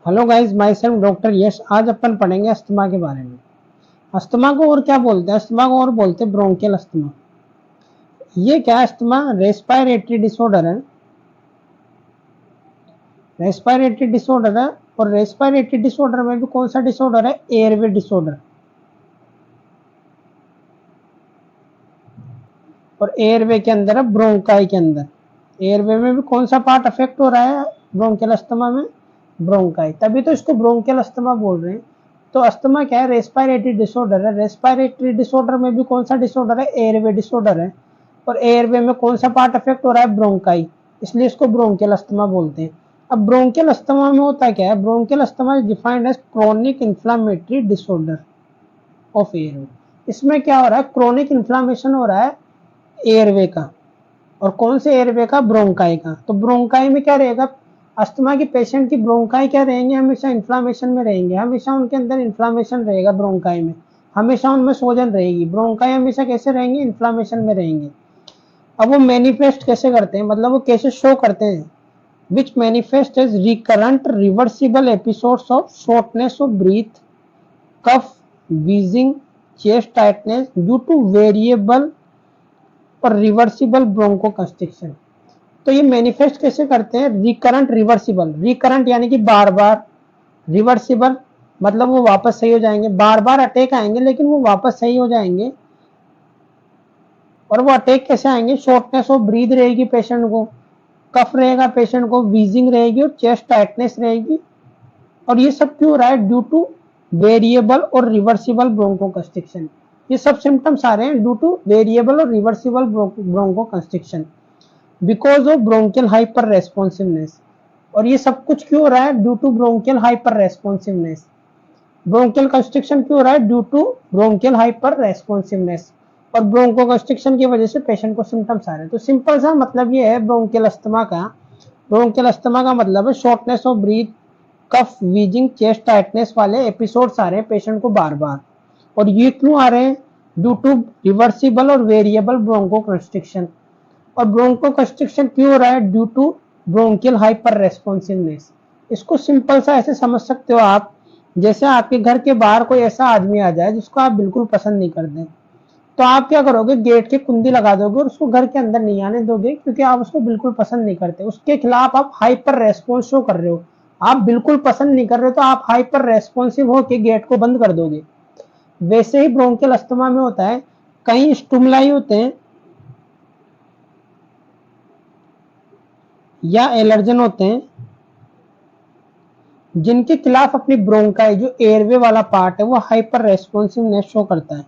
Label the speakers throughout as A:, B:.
A: Hello guys, myself doctor Yash. आज अपन पढ़ेंगे अस्थमा के बारे में। अस्थमा को और क्या बोलते हैं? अस्थमा को और बोलते हैं ब्रोंकियल अस्थमा। ये क्या है? अस्थमा रेस्पिरेटरी डिसऑर्डर है। रेस्पिरेटरी डिसऑर्डर है। और रेस्पिरेटरी डिसऑर्डर में भी कौन सा डिसऑर्डर है? Airway disorder. और एयरवे के अंदर है ब्रोंकाई के अंदर। एयरवे में भी कौन सा पार्ट अफेक्ट हो रहा है ब्रोंकियल अस्थमा में? ब्रोंकाई। तभी तो इसको ब्रोंकियल अस्थमा बोल रहे हैं। तो अस्थमा क्या है? रेस्पिरेटरी डिसऑर्डर है। रेस्पिरेटरी डिसऑर्डर में भी कौन सा डिसऑर्डर है? एयरवे डिसऑर्डर है। और एयरवे में कौन सा पार्ट अफेक्ट हो रहा है? ब्रोंकाई। इसलिए इसको ब्रोंकियल अस्थमा बोलते हैं। अब ब्रोंकियल अस्थमा में होता क्या है? Bronchial asthma is defined as chronic inflammatory disorder of airway. इसमें क्या हो रहा है? क्रोनिक इन्फ्लामेशन हो रहा है एयरवे का। और कौन से एयरवे का? ब्रोंकाई का। तो ब्रोंकाई में क्या रहेगा? अस्थमा की पेशेंट की ब्रोंकाई क्या रहेंगे? हमेशा इन्फ्लामेशन में रहेंगे। हमेशा उनके अंदर इन्फ्लामेशन रहेगा ब्रोंकाई में। हमेशा उनमें सोजन रहेगी। ब्रोंकाई हमेशा कैसे रहेंगे? इन्फ्लामेशन में रहेंगे। अब वो मैनिफेस्ट कैसे करते हैं, मतलब वो कैसे शो करते हैं? Which manifest as recurrent reversible episodes of shortness of breath, cough, wheezing, chest tightness due to variable और रिवर्सिबल ब्रोंकोकंस्ट्रिक्शन। तो ये मैनिफेस्ट कैसे करते हैं? Recurrent reversible. रिकरेंट यानी कि बार बार, रिवर्सिबल मतलब वो वापस सही हो जाएंगे। बार बार अटैक आएंगे लेकिन वो वापस सही हो जाएंगे। और वो अटैक कैसे आएंगे? शॉर्टनेस ऑफ ब्रीथ रहेगी पेशेंट को, कफ रहेगा पेशेंट को, वीजिंग रहेगी और चेस्ट टाइटनेस रहेगी। और ये सब क्यों हो रहा है? ड्यू टू वेरिएबल और रिवर्सिबल ब्रोंकोकंस्ट्रिक्शन। ये सब सिम्टम्स आ रहे हैं ड्यू टू वेरिएबल और reversible bronchoconstriction because of bronchial hyper responsiveness. और ये सब कुछ क्यों हो रहा है? Due to bronchial hyper responsiveness. Bronchial constriction क्यों हो रहा है? Due to bronchial hyper responsiveness. और ब्रोंकोकंस्ट्रिक्शन की वजह से पेशेंट को सिम्टम्स आ रहे हैं। तो सिंपल सा मतलब ये है ब्रोंकियल अस्थमा का। ब्रोंकियल अस्थमा का मतलब है shortness of breath, cough, wheezing, chest tightness वाले एपिसोड्स आ रहे हैं पेशेंट को बार बार। और ये क्यों आ रहे हैं? ड्यू टू रिवर्सिबल और वेरिएबल ब्रोंकोकंस्ट्रिक्शन। और ब्रोंकोकंस्ट्रिक्शन क्यों हो रहा है? Due to bronchial hyper responsiveness. इसको सिंपल सा ऐसे समझ सकते हो आप, जैसे आपके घर के बाहर कोई ऐसा आदमी आ जाए जिसको आप बिल्कुल पसंद नहीं करते, तो आप क्या करोगे? गेट की कुंडी लगा दोगे और उसको घर के अंदर नहीं आने दोगे, क्योंकि आप उसको बिल्कुल पसंद नहीं करते। उसके खिलाफ आप हाइपर रेस्पॉन्स शो कर रहे हो। आप बिल्कुल पसंद नहीं कर रहे हो तो आप हाइपर रेस्पॉन्सिव होकर गेट को बंद कर दोगे। वैसे ही ब्रोंकियल अस्थमा में होता है। कई स्टिमुलाई होते हैं या एलर्जन होते हैं जिनके खिलाफ अपनी ब्रोंकाई, जो एयरवे वाला पार्ट है, वो हाइपर रेस्पॉन्सिवनेस शो करता है।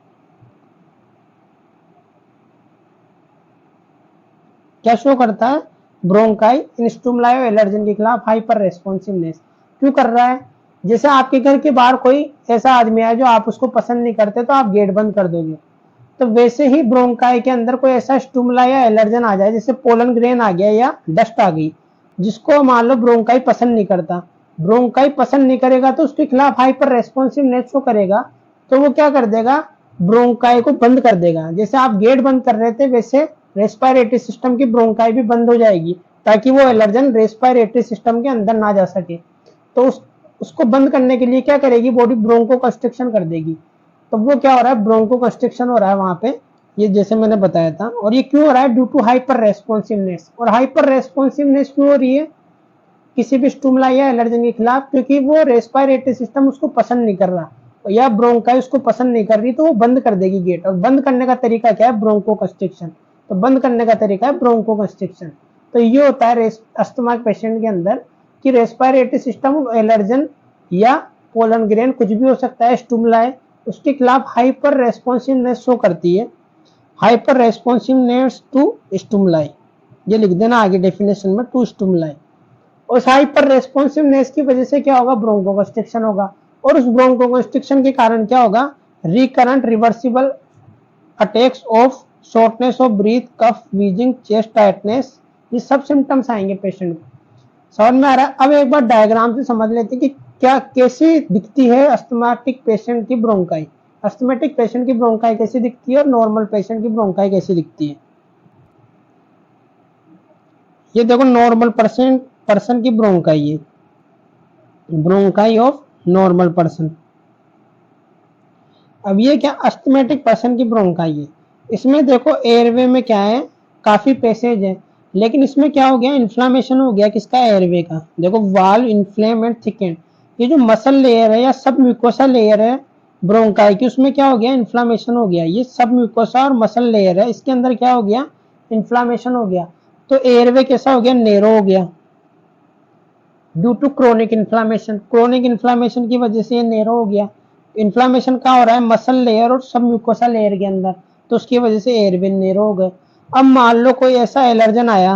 A: क्या शो करता है? ब्रोंकाई इन स्टिमुलाई और एलर्जन के खिलाफ हाइपर रेस्पॉन्सिवनेस क्यों कर रहा है? जैसे आपके घर के बाहर कोई ऐसा आदमी है जो आप उसको पसंद नहीं करते, तो आप गेट बंद कर दोगे। तो वैसे ही ब्रोंकाई के अंदर कोई ऐसा स्टिमुलाई या एलर्जन आ जाए, जैसे पोलन ग्रेन आ गया या डस्ट आ गई, जिसको मान लो ब्रोंकाई पसंद नहीं करता। ब्रोंकाई पसंद नहीं करेगा तो उसके खिलाफ हाइपर रेस्पॉन्सिवनेस शो करेगा। तो वो क्या कर देगा? ब्रोंकाई को बंद कर देगा। जैसे आप गेट बंद कर रहे थे, वैसे रेस्पिरेटरी सिस्टम की ब्रोंकाई भी बंद हो जाएगी, ताकि वो एलर्जन रेस्पिरेटरी सिस्टम के अंदर ना जा सके। तो उसको बंद करने के लिए क्या करेगी? बॉडी ब्रोंको कंस्ट्रिक्शन कर देगी। तो वो क्या हो रहा है? ब्रोंको कंस्ट्रिक्शन हो रहा है वहां पे, ये जैसे मैंने बताया था। और ये क्यों हो रहा है? Due to hyper responsiveness. और हाइपर रेस्पॉन्सिवनेस क्यों हो रही है किसी भी स्टिमुलाई या एलर्जन के खिलाफ? क्योंकि वो रेस्पिरेटरी सिस्टम उसको पसंद नहीं कर रहा, या ब्रोंकाई उसको पसंद नहीं कर रही, तो वो बंद कर देगी गेट। और बंद करने का तरीका क्या है? Bronchoconstriction. तो बंद करने का तरीका है ब्रोंको कंस्ट्रिक्शन। तो ये होता है अस्थमा पेशेंट के अंदर कि रेस्पिरेटरी सिस्टम, एलर्जन या पोलन ग्रेन, कुछ भी हो सकता है स्टिमुलाई, उसके खिलाफ हाइपर रेस्पॉन्सिवनेस शो करती है। हाइपर रेस्पॉन्सिवनेस टू स्टिमुलाई, ये लिख देना आगे डेफिनेशन में, टू स्टिमुलाई। उस हाइपर रेस्पॉन्सिवनेस की वजह से क्या होगा? ब्रोंकोकंस्ट्रिक्शन होगा। और उस ब्रोंकोकंस्ट्रिक्शन के कारण क्या होगा? Recurrent reversible attacks of shortness of breath, cough, wheezing, chest tightness, ये सब सिम्टम्स आएंगे पेशेंट को। समझ में आ रहा है? अब एक बार डायग्राम से समझ लेते हैं कि क्या कैसी दिखती है अस्थमाटिक पेशेंट की ब्रोंकाई। अस्थमेटिक पेशेंट की ब्रोंकाई कैसी दिखती है और नॉर्मल पेशेंट की ब्रोंकाई कैसी दिखती है। ये देखो, नॉर्मल पर्सन की ब्रोंकाई है। Bronchi of normal person. अब ये क्या अस्थमेटिक पर्सन की ब्रोंकाई है। इसमें देखो एयरवे में क्या है, काफी पैसेज है, लेकिन इसमें क्या हो गया, इन्फ्लामेशन हो गया किसका, एयरवे का। देखो वाल्व इन्फ्लेम एंड थिकेंड, ये जो मसल लेयर है या सब म्यूकोसा लेयर है ब्रोंकाई की, उसमें क्या हो गया, इन्फ्लामेशन हो गया। ये सब म्यूकोसा और मसल लेयर है, इसके अंदर क्या हो गया, इन्फ्लामेशन हो गया। तो एयरवे कैसा हो गया, नेरो हो गया due to chronic inflammation. Chronic inflammation की वजह से ये नेरो हो गया। इन्फ्लामेशन कहाँ हो रहा है, मसल लेयर और सब म्यूकोसा लेयर के अंदर, तो उसकी वजह से एयरवे नेरो हो गए। अब मान लो कोई ऐसा एलर्जन आया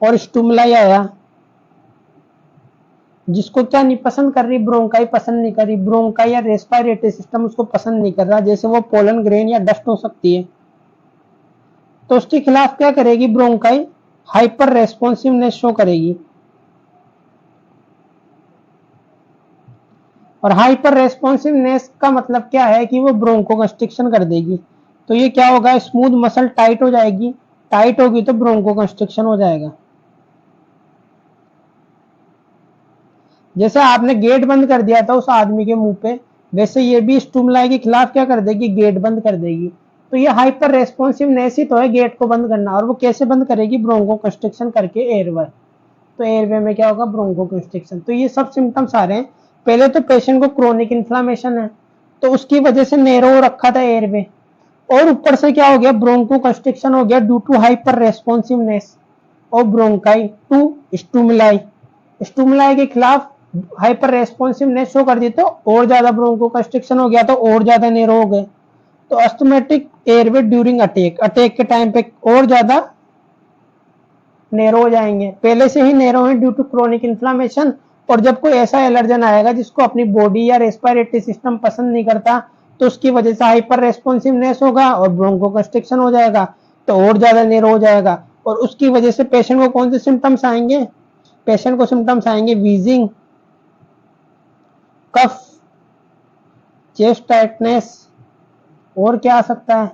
A: और स्टूमलाई आया जिसको क्या नहीं पसंद कर रही, ब्रोंकाई पसंद नहीं कर रही, ब्रोंकाई या रेस्पिरेटरी सिस्टम उसको पसंद नहीं कर रहा, जैसे वो पोलन ग्रेन या डस्ट हो सकती है, तो उसके खिलाफ क्या करेगी ब्रोंकाई, हाइपर रेस्पॉन्सिवनेस शो करेगी। और हाइपर रेस्पॉन्सिवनेस का मतलब क्या है कि वो ब्रोंको कंस्ट्रिक्शन कर देगी। तो ये क्या होगा, स्मूथ मसल टाइट हो जाएगी, टाइट होगी तो ब्रोंको कंस्ट्रिक्शन हो जाएगा। जैसे आपने गेट बंद कर दिया था उस आदमी के मुंह पे, वैसे ये भी स्टूमलाई के खिलाफ क्या कर देगी, गेट बंद कर देगी। तो ये हाइपर रेस्पॉन्सिवनेस ही तो है गेट को बंद करना, और वो कैसे बंद करेगी, ब्रोंको कंस्ट्रिक्शन करके एयरवे। तो एयरवे में क्या होगा, ब्रोंको कंस्ट्रिक्शन। तो ये सब सिम्टम्स आ रहे हैं। पहले तो पेशेंट को क्रोनिक इन्फ्लामेशन है, तो उसकी वजह से नैरो रखा था एयरवे, और ऊपर से क्या हो गया, ब्रोंको कंस्ट्रिक्शन हो गया ड्यू टू हाइपर रेस्पॉन्सिवनेस और ब्रोंकाई टू स्टूमुलाई। स्टूमुलाई के खिलाफ हाइपर रेस्पॉन्सिवनेस शो कर दी, तो और ज्यादा ब्रोंको कंस्ट्रिक्शन हो गया, तो और ज्यादा नैरो हो गए। तो asthmatic airway during attack, attack के टाइम पे और ज्यादा नैरो हो जाएंगे, पहले से ही नैरो है ड्यू टू क्रोनिक इन्फ्लामेशन। और जब कोई ऐसा एलर्जन आएगा जिसको अपनी बॉडी या रेस्पिरेटरी सिस्टम पसंद नहीं करता, तो उसकी वजह से हाइपर रेस्पॉन्सिवनेस होगा और ब्रोंको कंस्ट्रिक्शन हो जाएगा, तो और ज्यादा नैरो हो जाएगा। और उसकी वजह से पेशेंट को कौन से सिम्टम्स आएंगे, पेशेंट को सिम्टम्स आएंगे वीजिंग, कफ, चेस्ट टाइटनेस, और क्या आ सकता है,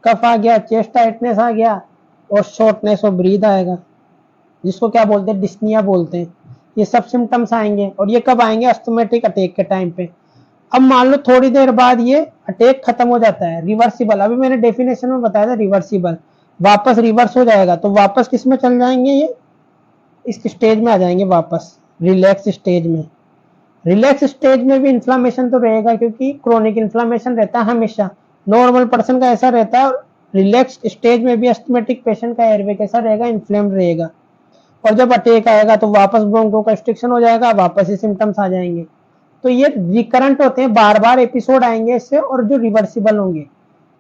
A: कफ आ गया, चेस्ट टाइटनेस आ गया, और शॉर्टनेस ऑफ ब्रीथ आएगा, जिसको क्या बोलते हैं, डिस्निया बोलते हैं। ये सब सिम्टम्स आएंगे, और ये कब आएंगे, अस्थमेटिक अटैक के टाइम पे। अब मान लो थोड़ी देर बाद ये अटैक खत्म हो जाता है, रिवर्सिबल, अभी मैंने डेफिनेशन में बताया था रिवर्सिबल, वापस रिवर्स हो जाएगा, तो वापस किस में चल जाएंगे, ये इस स्टेज में आ जाएंगे वापस, रिलैक्स स्टेज में। रिलैक्स स्टेज में भी इन्फ्लामेशन तो रहेगा, क्योंकि क्रोनिक इन्फ्लामेशन रहता है हमेशा, नॉर्मल पर्सन का ऐसा रहता है। और रिलैक्स स्टेज में भी अस्थमेटिक पेशेंट का एयरवे कैसा रहेगा, इन्फ्लेम्ड रहेगा। और जब अटैक आएगा तो वापस ब्रोंको कंस्ट्रिक्शन हो जाएगा, वापस ही सिम्टम्स आ जाएंगे। तो ये रिकरेंट होते हैं, बार बार एपिसोड आएंगे इससे, और जो रिवर्सिबल होंगे।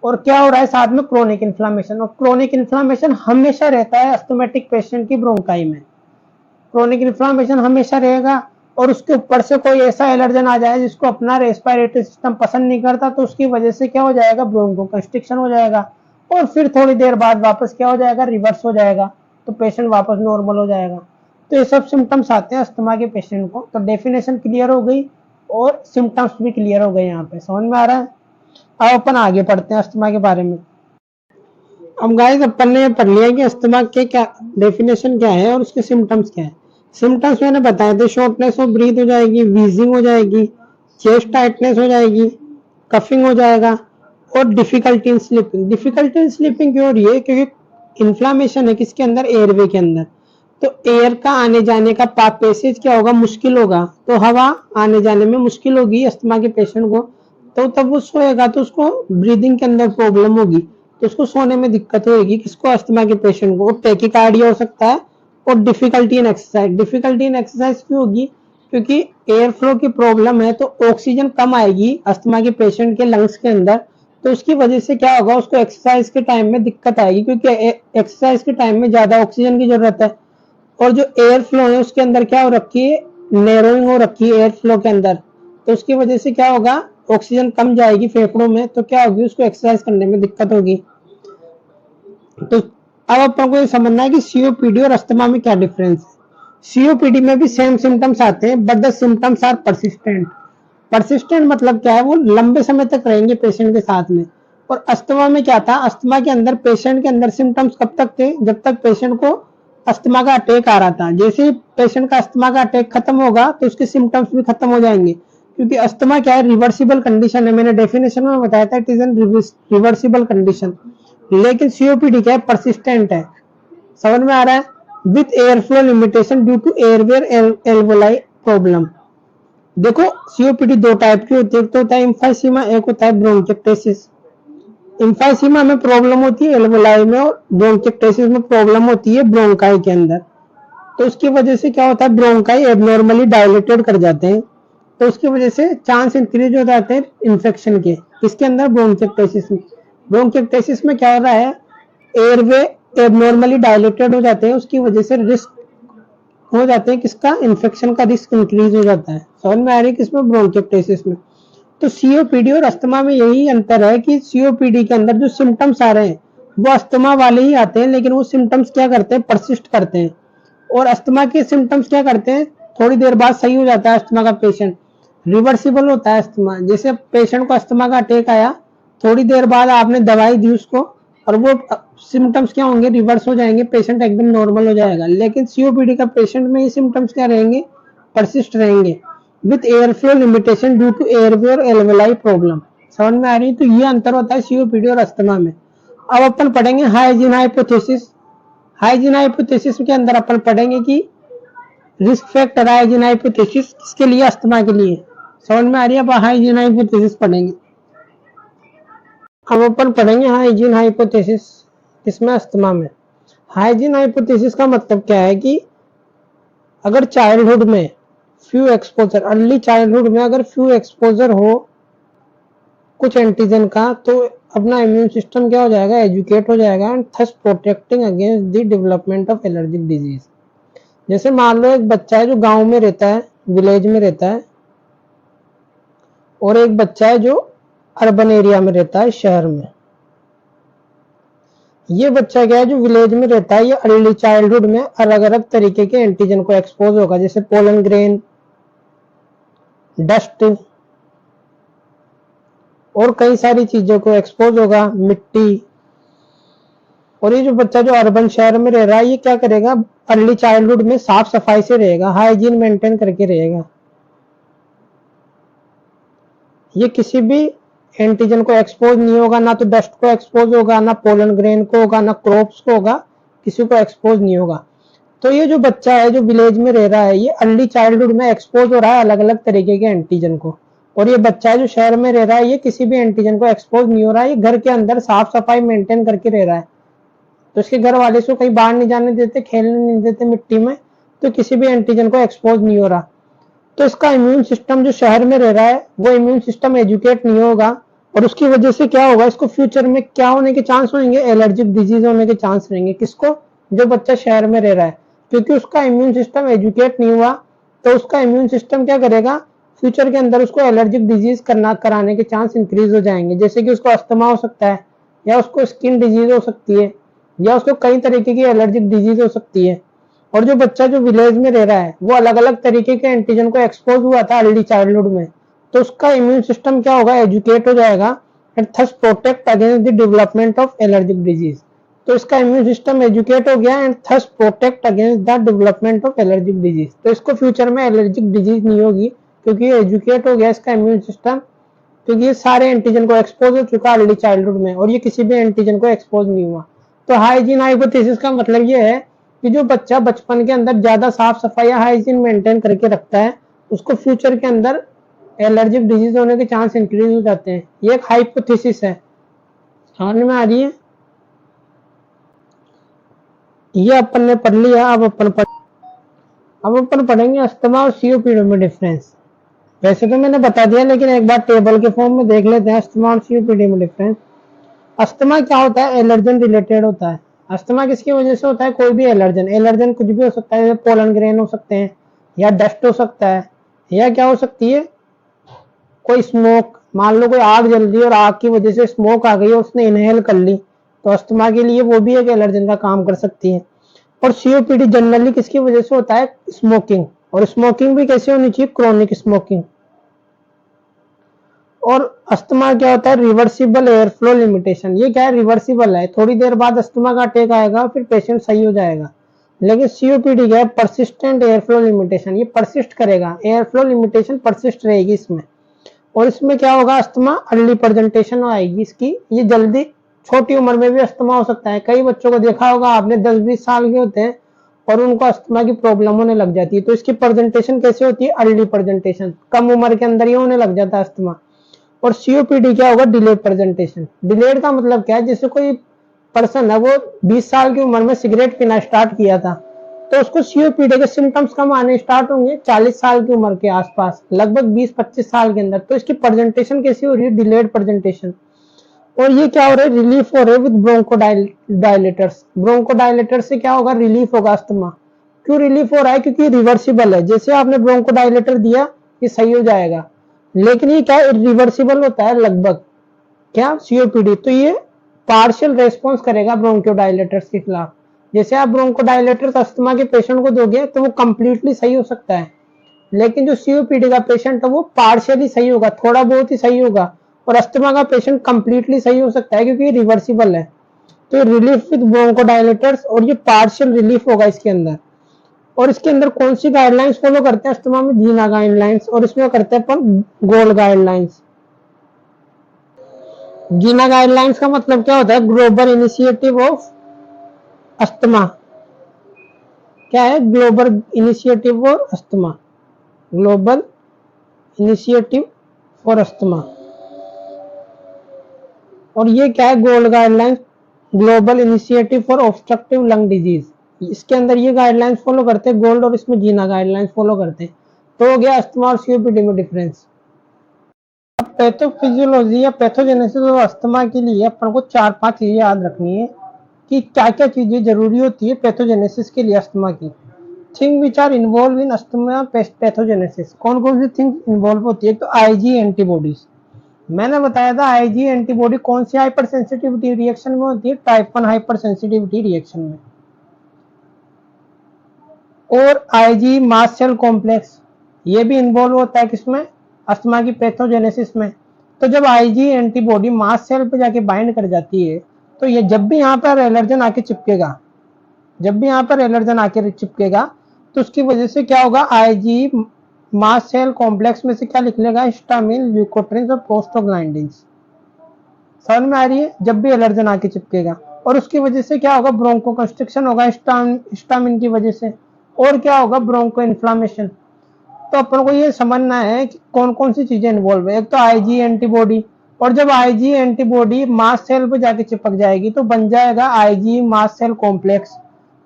A: और क्या हो रहा है साथ में, क्रोनिक इन्फ्लामेशन, और क्रोनिक इन्फ्लामेशन हमेशा रहता है अस्थमेटिक पेशेंट की ब्रोंकाई में, क्रोनिक इन्फ्लामेशन हमेशा रहेगा। और उसके ऊपर से कोई ऐसा एलर्जन आ जाए जिसको अपना रेस्पिरेटरी सिस्टम पसंद नहीं करता, तो उसकी वजह से क्या हो जाएगा, ब्रोंको कंस्ट्रिक्शन हो जाएगा, और फिर थोड़ी देर बाद वापस क्या हो जाएगा, रिवर्स हो जाएगा, तो पेशेंट वापस नॉर्मल हो जाएगा। तो ये सब सिम्टम्स आते हैं अस्थमा के पेशेंट को। तो डेफिनेशन क्लियर हो गई और सिम्टम्स भी क्लियर हो गए, यहाँ पे समझ में आ रहा है। अब अपन आगे पढ़ते हैं अस्थमा के बारे में। अब गाइस अपन ने पढ़ लिया कि अस्थमा के क्या डेफिनेशन क्या है और उसके सिम्टम्स क्या है। सिम्टम्स मैंने बताए थे, शॉर्टनेस ऑफ ब्रीथ हो जाएगी, वीजिंग हो जाएगी, चेस्ट टाइटनेस हो जाएगी, कफिंग हो जाएगा, और difficulty in sleeping. Difficulty in sleeping क्यों हो रही है, क्योंकि इन्फ्लामेशन है किसके अंदर, एयरवे के अंदर। तो एयर का आने जाने का पैसेज क्या होगा, मुश्किल होगा, तो हवा आने जाने में मुश्किल होगी अस्थमा के पेशेंट को, तो तब वो सोएगा तो उसको ब्रीदिंग के अंदर प्रॉब्लम होगी, तो उसको सोने में दिक्कत होगी, किसको, अस्थमा के पेशेंट को। टैकीकार्डिया हो सकता है, और difficulty in exercise. Difficulty in exercise क्यों होगी, क्योंकि एयर फ्लो की प्रॉब्लम है, तो ऑक्सीजन कम आएगी अस्थमा के पेशेंट के लंग्स के अंदर, तो उसकी वजह से क्या होगा, उसको एक्सरसाइज के टाइम में दिक्कत आएगी, क्योंकि एक्सरसाइज के टाइम में ज्यादा ऑक्सीजन की जरूरत है। और जो एयर फ्लो है उसके अंदर क्या हो रखी है, नैरोइंग हो रखी है एयर फ्लो के अंदर, तो उसकी वजह से क्या होगा, ऑक्सीजन कम जाएगी फेफड़ों में, तो क्या होगी, उसको एक्सरसाइज करने में दिक्कत होगी। तो अब अपन को ये समझना है कि सीओपीडी और अस्थमा में क्या डिफरेंस है। सीओपीडी में भी सेम सिम्टम्स आते हैं, but the symptoms are persistent. Persistent मतलब क्या है, वो लंबे समय तक रहेंगे पेशेंट के साथ में। और अस्थमा में क्या था, अस्थमा के अंदर पेशेंट के अंदर सिम्टम्स कब तक थे, जब तक पेशेंट को अस्थमा का अटैक आ रहा था, जैसे ही पेशेंट का अस्थमा का अटैक खत्म होगा तो उसके सिम्टम्स भी खत्म हो जाएंगे, क्योंकि अस्थमा क्या है, रिवर्सिबल कंडीशन है। मैंने डेफिनेशन में बताया था, it is an reversible condition. लेकिन सीओपीडी क्या है, परसिस्टेंट है। समझ में आ रहा है? With air flow limitation due to airway or alveoli problem. देखो सीओपीडी दो टाइप की होती है, एक तो होता है एम्फाइसीमा, एक होता है ब्रोंकिएक्टेसिस। एम्फाइसीमा में प्रॉब्लम होती है एल्वोलाई में, और ब्रोंकिएक्टेसिस में प्रॉब्लम होती है ब्रोंकाई के अंदर। तो उसकी वजह से क्या होता है, ब्रोंकाई एबनॉर्मली डायलेटेड कर जाते हैं, तो उसकी वजह से चांस इंक्रीज हो जाते हैं इन्फेक्शन के। इसके अंदर ब्रोंकिएक्टेसिस में, ब्रोंकिएक्टेसिस में क्या हो रहा है, एयरवे एबनॉर्मली डायलेटेड हो जाते हैं, उसकी वजह से रिस्क हो जाते हैं किसका, इन्फेक्शन का रिस्क इंक्रीज हो जाता है। समझ में आ रही है किसमें, ब्रोंकिएक्टेसिस में। तो सीओपीडी और अस्थमा में यही अंतर है कि सीओपीडी के अंदर जो सिम्टम्स आ रहे हैं वो अस्थमा वाले ही आते हैं, लेकिन वो सिम्टम्स क्या करते हैं, परसिस्ट करते हैं। और अस्थमा के सिम्टम्स क्या करते हैं, थोड़ी देर बाद सही हो जाता है अस्थमा का पेशेंट, रिवर्सिबल होता है अस्थमा। जैसे पेशेंट को अस्थमा का अटैक आया, थोड़ी देर बाद आपने दवाई दी उसको, और वो सिम्टम्स क्या होंगे, रिवर्स हो जाएंगे, पेशेंट एकदम नॉर्मल हो जाएगा। लेकिन सीओपीडी का पेशेंट में ये सिम्टम्स क्या रहेंगे, परसिस्ट रहेंगे, with air flow limitation due to airway और एल्वेलाई प्रॉब्लम। समझ में आ रही है? तो ये अंतर होता है सीओपीडी और अस्थमा में। अब अपन पढ़ेंगे हाइजीन हाइपोथेसिस। हाइजीन हाइपोथेसिस के अंदर अपन पढ़ेंगे कि रिस्क फैक्टर हाइजीन हाइपोथेसिस किसके लिए, अस्थमा के लिए। समझ में आ रही है? अब हाइजीन हाइपोथेसिस पढ़ेंगे। अब अपन पढ़ेंगे हाइजीन हाइपोथेसिस किसमें, अस्थमा में। हाइजीन हाइपोथेसिस का मतलब क्या है कि अगर चाइल्डहुड में फ्यू एक्सपोजर, अर्ली चाइल्डहुड में अगर फ्यू एक्सपोजर हो कुछ एंटीजन का, तो अपना इम्यून सिस्टम क्या हो जाएगा, एजुकेट हो जाएगा, and thus protecting against the development of allergic disease. जैसे मान लो एक बच्चा है जो गांव में रहता है, विलेज में रहता है, और एक बच्चा है जो अर्बन एरिया में रहता है, शहर में। ये बच्चा क्या है, जो विलेज में रहता है, ये अर्ली चाइल्डहुड में अलग अलग तरीके के एंटीजन को एक्सपोज होगा, जैसे पोलन ग्रेन, डस्ट, और कई सारी चीजों को एक्सपोज होगा, मिट्टी। और ये जो बच्चा जो अर्बन शहर में रह रहा है, ये क्या करेगा, अर्ली चाइल्डहुड में साफ सफाई से रहेगा, हाइजीन मेंटेन करके रहेगा। ये किसी भी एंटीजन को एक्सपोज नहीं होगा, ना तो डस्ट को एक्सपोज होगा, ना पोलन ग्रेन को होगा, ना क्रॉप्स को होगा, किसी को एक्सपोज नहीं होगा। तो ये जो बच्चा है जो विलेज में रह रहा है, ये अर्ली चाइल्डहुड में एक्सपोज हो रहा है अलग अलग तरीके के एंटीजन को। और ये बच्चा है जो शहर में रह रहा है, ये किसी भी एंटीजन को एक्सपोज नहीं हो रहा है, ये घर के अंदर साफ सफाई मेंटेन करके रह रहा है। तो इसके घर वाले इसको कहीं बाहर नहीं जाने देते, खेलने नहीं देते मिट्टी में, तो किसी भी एंटीजन को एक्सपोज नहीं हो रहा। तो इसका इम्यून सिस्टम जो शहर में रह रहा है, वो इम्यून सिस्टम एजुकेट नहीं होगा, और उसकी वजह से क्या होगा, इसको फ्यूचर में क्या होने के चांस होंगे, एलर्जिक डिजीज होने के चांस रहेंगे। किसको, जो बच्चा शहर में रह रहा है, क्योंकि उसका इम्यून सिस्टम एजुकेट नहीं हुआ, तो उसका इम्यून सिस्टम क्या करेगा, फ्यूचर के अंदर उसको एलर्जिक डिजीज कराने के चांस इंक्रीज हो जाएंगे। जैसे कि उसको अस्थमा हो सकता है, या उसको स्किन डिजीज हो सकती है, या उसको कई तरीके की एलर्जिक डिजीज हो सकती है। और जो बच्चा जो विलेज में रह रहा है, वो अलग अलग तरीके के एंटीजन को एक्सपोज हुआ था अर्ली चाइल्डहुड में, तो उसका इम्यून सिस्टम क्या होगा, एजुकेट हो जाएगा, and thus protect against the development of allergic disease. तो इसका इम्यून सिस्टम एजुकेट हो गया, and thus protect against the development of allergic disease. तो इसको फ्यूचर में एलर्जिक डिजीज नहीं होगी, क्योंकि एजुकेट हो गया इसका इम्यून सिस्टम, क्योंकि ये सारे एंटीजन को एक्सपोज हो चुका अर्ली चाइल्डहुड में, और ये किसी भी एंटीजन को एक्सपोज नहीं हुआ। तो हाइजीन हाइपोथेसिस का मतलब ये है कि जो बच्चा बचपन के अंदर ज्यादा साफ सफाई या हाइजीन मेंटेन करके रखता है, उसको फ्यूचर के अंदर एलर्जिक डिजीज होने के चांस इंक्रीज हो जाते हैं। ये एक हाइपोथेसिस है, समझ में आ रही है? ये अपन ने पढ़ लिया। अब अपन पढ़ेंगे अस्थमा और सीओपीडी में डिफरेंस। वैसे तो मैंने बता दिया, लेकिन एक बार टेबल के फॉर्म में देख लेते हैं अस्थमा और सीओपीडी में डिफरेंस। अस्थमा क्या होता है, एलर्जन रिलेटेड होता है। अस्थमा किसकी वजह से होता है, कोई भी एलर्जन, एलर्जन कुछ भी हो सकता है, पोलन ग्रेन हो सकते हैं, या डस्ट हो सकता है, या क्या हो सकती है, कोई स्मोक। मान लो कोई आग जल रही है और आग की वजह से स्मोक आ गई और उसने इनहेल कर ली, तो अस्थमा के लिए वो भी एक एलर्जन का काम कर सकती है। और सीओपीडी जनरली किसकी वजह से होता है, स्मोकिंग। और स्मोकिंग भी कैसे होनी चाहिए, क्रोनिक स्मोकिंग। और अस्थमा क्या होता है, रिवर्सिबल एयर फ्लो लिमिटेशन। ये क्या है, रिवर्सिबल है, थोड़ी देर बाद अस्थमा का अटैक आएगा, फिर पेशेंट सही हो जाएगा। लेकिन सीओपीडी क्या है, परसिस्टेंट एयर फ्लो लिमिटेशन, ये परसिस्ट करेगा, एयर फ्लो लिमिटेशन परसिस्ट रहेगी इसमें। और इसमें क्या होगा, अस्थमा अर्ली प्रेजेंटेशन आएगी इसकी, ये जल्दी छोटी उम्र में भी अस्थमा हो सकता है। कई बच्चों को देखा होगा आपने 10-20 साल के होते हैं और उनको अस्थमा की प्रॉब्लम होने लग जाती है। तो इसकी प्रेजेंटेशन कैसे होती है, अर्ली प्रेजेंटेशन, कम उम्र के अंदर ही होने लग जाता है अस्थमा। और सीओपीडी क्या होगा, डिलेड प्रेजेंटेशन। डिलेड का मतलब क्या है, जैसे कोई पर्सन है वो 20 साल की उम्र में सिगरेट पीना स्टार्ट किया था, तो उसको सीओपीडी के सिम्टम्स कम आने स्टार्ट होंगे 40 साल की उम्र के आसपास, लगभग 20-25 साल के अंदर। तो इसकी प्रेजेंटेशन कैसी हो रही है, डिलेड प्रेजेंटेशन। और ये क्या हो रहा है, रिलीफ हो रहा है विद ब्रोंकोडाइलेटर्स। ब्रोंकोडाइलेटर्स से क्या होगा, रिलीफ होगा अस्थमा। क्यों रिलीफ हो रहा है, क्योंकि रिवर्सिबल है। जैसे आपने ब्रोंकोडाइलेटर दिया ये सही हो जाएगा, लेकिन ये क्या रिवर्सिबल होता है लगभग, क्या सीओपीडी। तो ये पार्शियल रेस्पॉन्स करेगा ब्रोंकोडाइलेटर्स के खिलाफ। जैसे आप ब्रोंकोडाइलेटर्स अस्थमा के पेशेंट को दोगे तो वो कंप्लीटली सही हो सकता है, लेकिन जो सीओपीडी का पेशेंट है वो पार्शियली सही होगा, थोड़ा बहुत ही सही होगा। और अस्थमा का पेशेंट कंप्लीटली सही हो सकता है क्योंकि ये रिवर्सिबल है। तो रिलीफ विद ब्रोंकोडाइलेटर्स, और ये पार्शियल रिलीफ होगा इसके अंदर। और इसके अंदर कौन सी गाइडलाइंस फॉलो करते हैं अस्थमा में, जीना गाइडलाइंस, और इसमें करते हैं अपन गोल्ड गाइडलाइंस। जीना गाइडलाइंस का मतलब क्या होता है, ग्लोबल इनिशिएटिव ऑफ अस्थमा। क्या है, global initiative for asthma, global initiative for asthma. और ये क्या है, gold guidelines, global initiative for obstructive lung disease. इसके अंदर ये गाइडलाइंस फॉलो करते हैं गोल्ड, और इसमें जीना गाइडलाइंस फॉलो करते हैं। तो हो गया अस्थमा और सीओपीडी में डिफरेंस। अब पैथोफिजियोलॉजी या पैथोजेनेसिस और अस्थमा के लिए अपन को 4-5 चीजें याद रखनी है कि क्या क्या चीजें जरूरी होती है पैथोजेनेसिस के लिए अस्थमा की। Thing which are involve in asthma pathogenesis, कौन कौन सी थिंग इन्वॉल्व होती है। तो आईजी एंटीबॉडीज, मैंने बताया था आईजी एंटीबॉडी कौन सी हाइपर सेंसिटिविटी रिएक्शन में होती है, टाइप 1 हाइपर सेंसिटिविटी रिएक्शन में। और आईजी मास्ट सेल कॉम्प्लेक्स, ये भी इन्वॉल्व होता है किसमें, अस्थमा की पैथोजेनेसिस में। तो जब आईजी एंटीबॉडी मास्ट सेल पे जाके बाइंड कर जाती है, तो ये जब भी यहाँ पर एलर्जन आके चिपकेगा, जब भी यहाँ पर एलर्जन आके चिपकेगा, तो उसकी वजह से क्या होगा, आईजी मास्ट सेल कॉम्प्लेक्स में से क्या निकलेगा, हिस्टामिन, ल्यूकोट्रिन्स और प्रोस्टाग्लैंडिन्स। समझ में आ रही है, जब भी एलर्जन आके चिपकेगा। और उसकी वजह से क्या होगा, ब्रोंको कंस्ट्रिक्शन होगा हिस्टामिन की वजह से। और क्या होगा, ब्रोंको इन्फ्लामेशन। तो अपन को ये समझना है कि कौन कौन सी चीजें इन्वॉल्व है। एक तो आईजी एंटीबॉडी, और जब आईजी एंटीबॉडी मास्ट सेल पे जाके चिपक जाएगी तो बन जाएगा आईजी मास्ट सेल कॉम्प्लेक्स।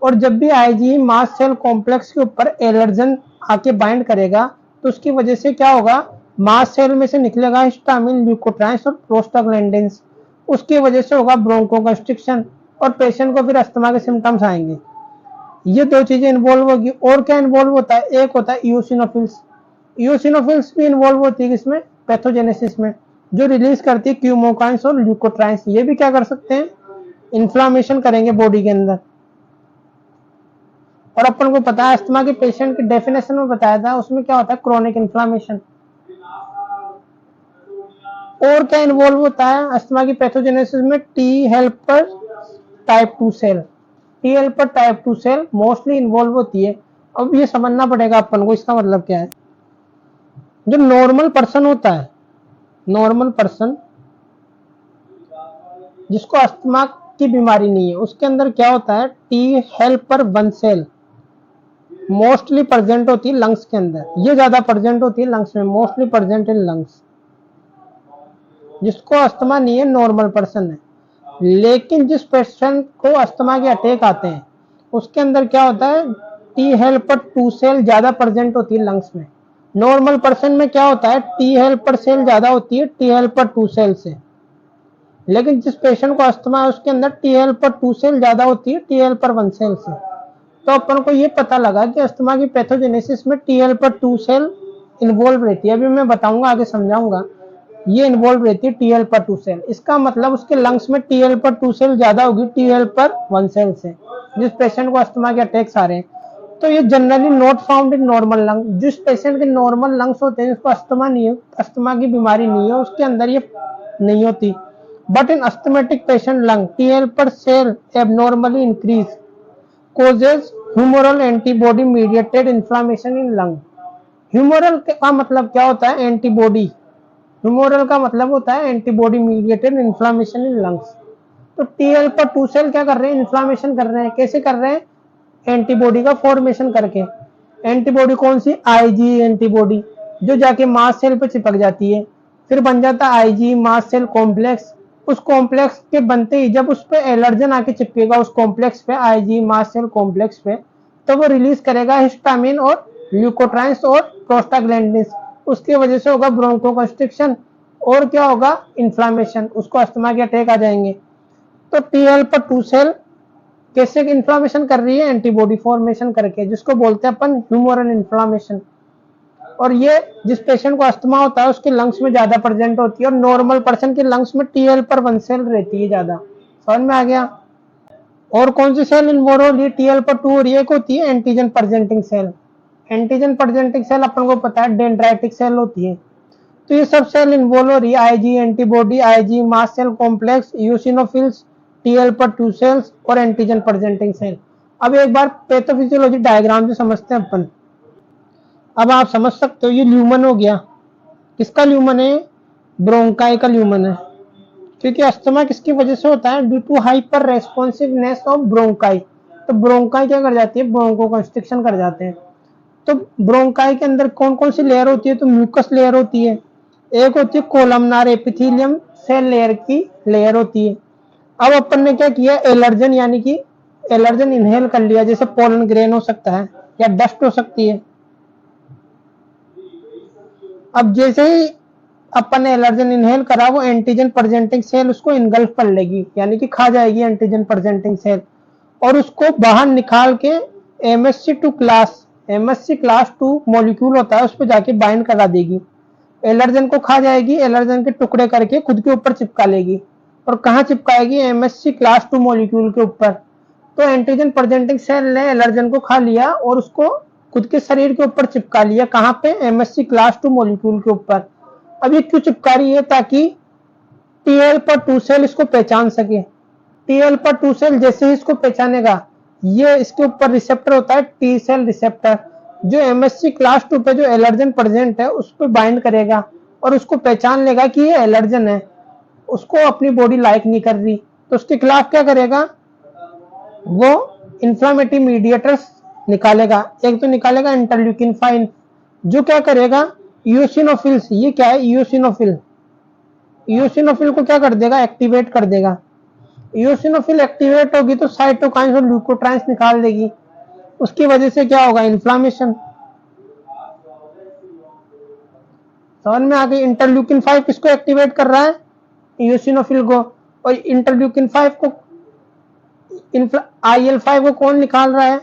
A: और जब भी आईजी मास्ट सेल कॉम्प्लेक्स के ऊपर एलर्जन आके बाइंड करेगा, तो उसकी वजह से क्या होगा, मास्ट सेल में से निकलेगा हिस्टामिन, ल्यूकोट्राइन्स और प्रोस्टाग्लैंडिन्स। उसकी वजह से होगा ब्रोंको कंस्ट्रिक्शन, और पेशेंट को फिर अस्थमा के सिम्टम्स आएंगे। ये दो चीजें इन्वॉल्व होगी। और क्या इन्वॉल्व होता है, एक होता है इओसिनोफिल्स। इओसिनोफिल्स भी इन्वॉल्व होती है इसमें, पैथोजेनेसिस में, जो रिलीज करती है क्यूमोकाइंस और ल्यूकोट्राइंस। ये भी क्या कर सकते हैं, इन्फ्लामेशन करेंगे बॉडी के अंदर। और अपन को पता है अस्थमा के पेशेंट की डेफिनेशन में बताया था, उसमें क्या होता है, क्रोनिक इन्फ्लामेशन। और क्या इन्वॉल्व होता है अस्थमा की पैथोजेनेसिस में, T helper type 2 cell, T helper type 2 cell mostly involve होती है। अब ये समझना पड़ेगा अपन को, इसका मतलब क्या है। जो नॉर्मल पर्सन होता है, नॉर्मल पर्सन जिसको अस्थमा की बीमारी नहीं है, उसके अंदर क्या होता है, T helper 1 cell mostly present होती है लंग्स के अंदर। ये ज्यादा प्रेजेंट होती है लंग्स में, मोस्टली प्रेजेंट इन लंग्स। जिसको अस्थमा नहीं है नॉर्मल पर्सन है। लेकिन जिस पेशेंट को अस्थमा के अटैक आते हैं, उसके अंदर क्या होता है, टी हेल्पर 2 सेल ज्यादा प्रेजेंट होती है लंग्स में। नॉर्मल पर्सन में क्या होता है, टी हेल्पर सेल ज्यादा होती है टी हेल्पर 2 सेल से। लेकिन जिस पेशेंट को अस्थमा है उसके अंदर टी हेल्पर 2 सेल ज्यादा होती है टी हेल्पर 1 सेल से। तो अपन को ये पता लगा कि अस्थमा की पैथोजेनेसिस में टी हेल्पर 2 सेल इन्वॉल्व रहती है। अभी मैं बताऊंगा, आगे समझाऊंगा। ये इन्वॉल्व रहती है टी हेल्पर 2 सेल। इसका मतलब उसके लंग्स में टी हेल्पर 2 सेल ज्यादा होगी टी हेल्पर 1 सेल से, जिस पेशेंट को अस्थमा के अटैक्स आ रहे हैं। तो ये generally not found in normal lung. जिस पेशेंट के नॉर्मल लंग्स होते हैं, जिसको अस्थमा नहीं है, अस्थमा की बीमारी नहीं है, उसके अंदर ये नहीं होती। But in asthmatic patient lung T helper cell abnormally increase causes humoral antibody mediated inflammation in lung. Humoral का मतलब क्या होता है? एंटीबॉडी। ह्यूमोरल का मतलब होता है antibody mediated inflammation in lungs. तो टीएल पर टू सेल क्या कर रहे हैं? इन्फ्लामेशन कर रहे हैं। कैसे कर रहे हैं? एंटीबॉडी का फॉर्मेशन करके। एंटीबॉडी कौन सी? आईजी एंटीबॉडी, जो जाके मास्ट सेल पे चिपक जाती है। फिर बन जाता है आईजी मास्ट सेल कॉम्प्लेक्स। उस कॉम्प्लेक्स के बनते ही जब उस पे एलर्जन आके चिपकेगा उस कॉम्प्लेक्स पे, आईजी मास्ट सेल कॉम्प्लेक्स पे, तो वो रिलीज करेगा हिस्टामिन और ल्यूकोट्राइन्स और प्रोस्टाग्लैंडिन्स। उसकी वजह से होगा ब्रोंकोकंस्ट्रिक्शन और क्या होगा? इन्फ्लामेशन। उसको अस्थमा के अटैक आ जाएंगे। तो टीएल पर टू सेल कैसे इन्फ्लामेशन कर रही है? एंटीबॉडी फॉर्मेशन करके, जिसको बोलते हैं अपन ह्यूमोरल इन्फ्लामेशन। और ये जिस पेशेंट को अस्थमा होता है उसके लंग्स में ज्यादा प्रेजेंट होती है, और नॉर्मल पर्सन के लंग्स में टीएल पर वन सेल रहती है ज्यादा। समझ में आ गया? और कौन सी सेल इन्वॉल्व हो रही है टीएल पर टू? और एक होती है antigen presenting cell. Antigen presenting cell अपन को पता है डेंड्राइटिक सेल होती है। तो ये सब सेल इन्वॉल्व हो रही है, Ig antibody, Ig mast cell complex, eosinophils, TL per two cells और एंटीजन प्रेजेंटिंग सेल। अब एक बार पैथोफिजियोलॉजी डायग्राम से समझते हैं अपन। अब आप समझ सकते हो, ये ल्यूमन हो गया। किसका ल्यूमन है? ब्रोंकाई का ल्यूमन है। क्योंकि अस्थमा किसकी वजह से होता है? Due to hyper responsiveness of bronchi. तो ब्रोंकाई क्या कर जाती है? ब्रोंकोकंस्ट्रिक्शन कर जाते हैं। तो ब्रोंकाई के अंदर कौन कौन सी लेयर होती है? तो म्यूकस लेयर होती है, एक होती है कोलमनार एपिथेलियम सेल लेयर की लेयर होती है। अब अपन ने क्या किया? एलर्जन यानी कि एलर्जन इनहेल कर लिया, जैसे पोलन ग्रेन हो सकता है या डस्ट हो सकती है। अब जैसे ही अपन ने एलर्जन इनहेल करा, वो एंटीजन प्रेजेंटिंग सेल उसको इनगल्फ कर लेगी, यानी कि खा जाएगी एंटीजन प्रेजेंटिंग सेल, और उसको बाहर निकाल के MSC two class, MSC class 2 molecule होता है, उस पर जाके बाइंड करा देगी। एलर्जन को खा जाएगी, एलर्जन के टुकड़े करके खुद के ऊपर चिपका लेगी। और कहाँ चिपकाएगी? एमएससी क्लास 2 मॉलिक्यूल के ऊपर। तो एंटीजन प्रेजेंटिंग सेल ने एलर्जन को खा लिया और उसको खुद के शरीर के ऊपर चिपका लिया। कहाँ पे? एमएससी क्लास 2 मॉलिक्यूल के ऊपर। अब ये क्यों चिपका रही है? ताकि टीएल पर टू सेल इसको पहचान सके। टीएल पर टू सेल जैसे ही इसको पहचानेगा, ये इसके ऊपर रिसेप्टर होता है, टी सेल रिसेप्टर, जो एमएससी क्लास 2 पे जो एलर्जन प्रेजेंट है उस पर बाइंड करेगा और उसको पहचान लेगा कि ये एलर्जन है, उसको अपनी बॉडी लाइक नहीं कर रही, तो उसके खिलाफ क्या करेगा? वो इन्फ्लामेटरी मीडिएटर्स निकालेगा। एक तो निकालेगा इंटरल्यूकिन 5, जो क्या करेगा? यूसिनोफिल्स। ये क्या है? यूसिनोफिल। यूसिनोफिल को क्या कर देगा? एक्टिवेट कर देगा। यूसिनोफिल एक्टिवेट होगी तो साइटोकाइंस और ल्यूकोट्राइंस निकाल देगी। उसकी वजह से क्या होगा? इन्फ्लामेशन। समझ में आ गई? इंटरल्यूकिन 5 किसको एक्टिवेट कर रहा है? यूसिनोफिल को। और इंटरल्यूकिन 5 को, IL-5 को कौन निकाल रहा है?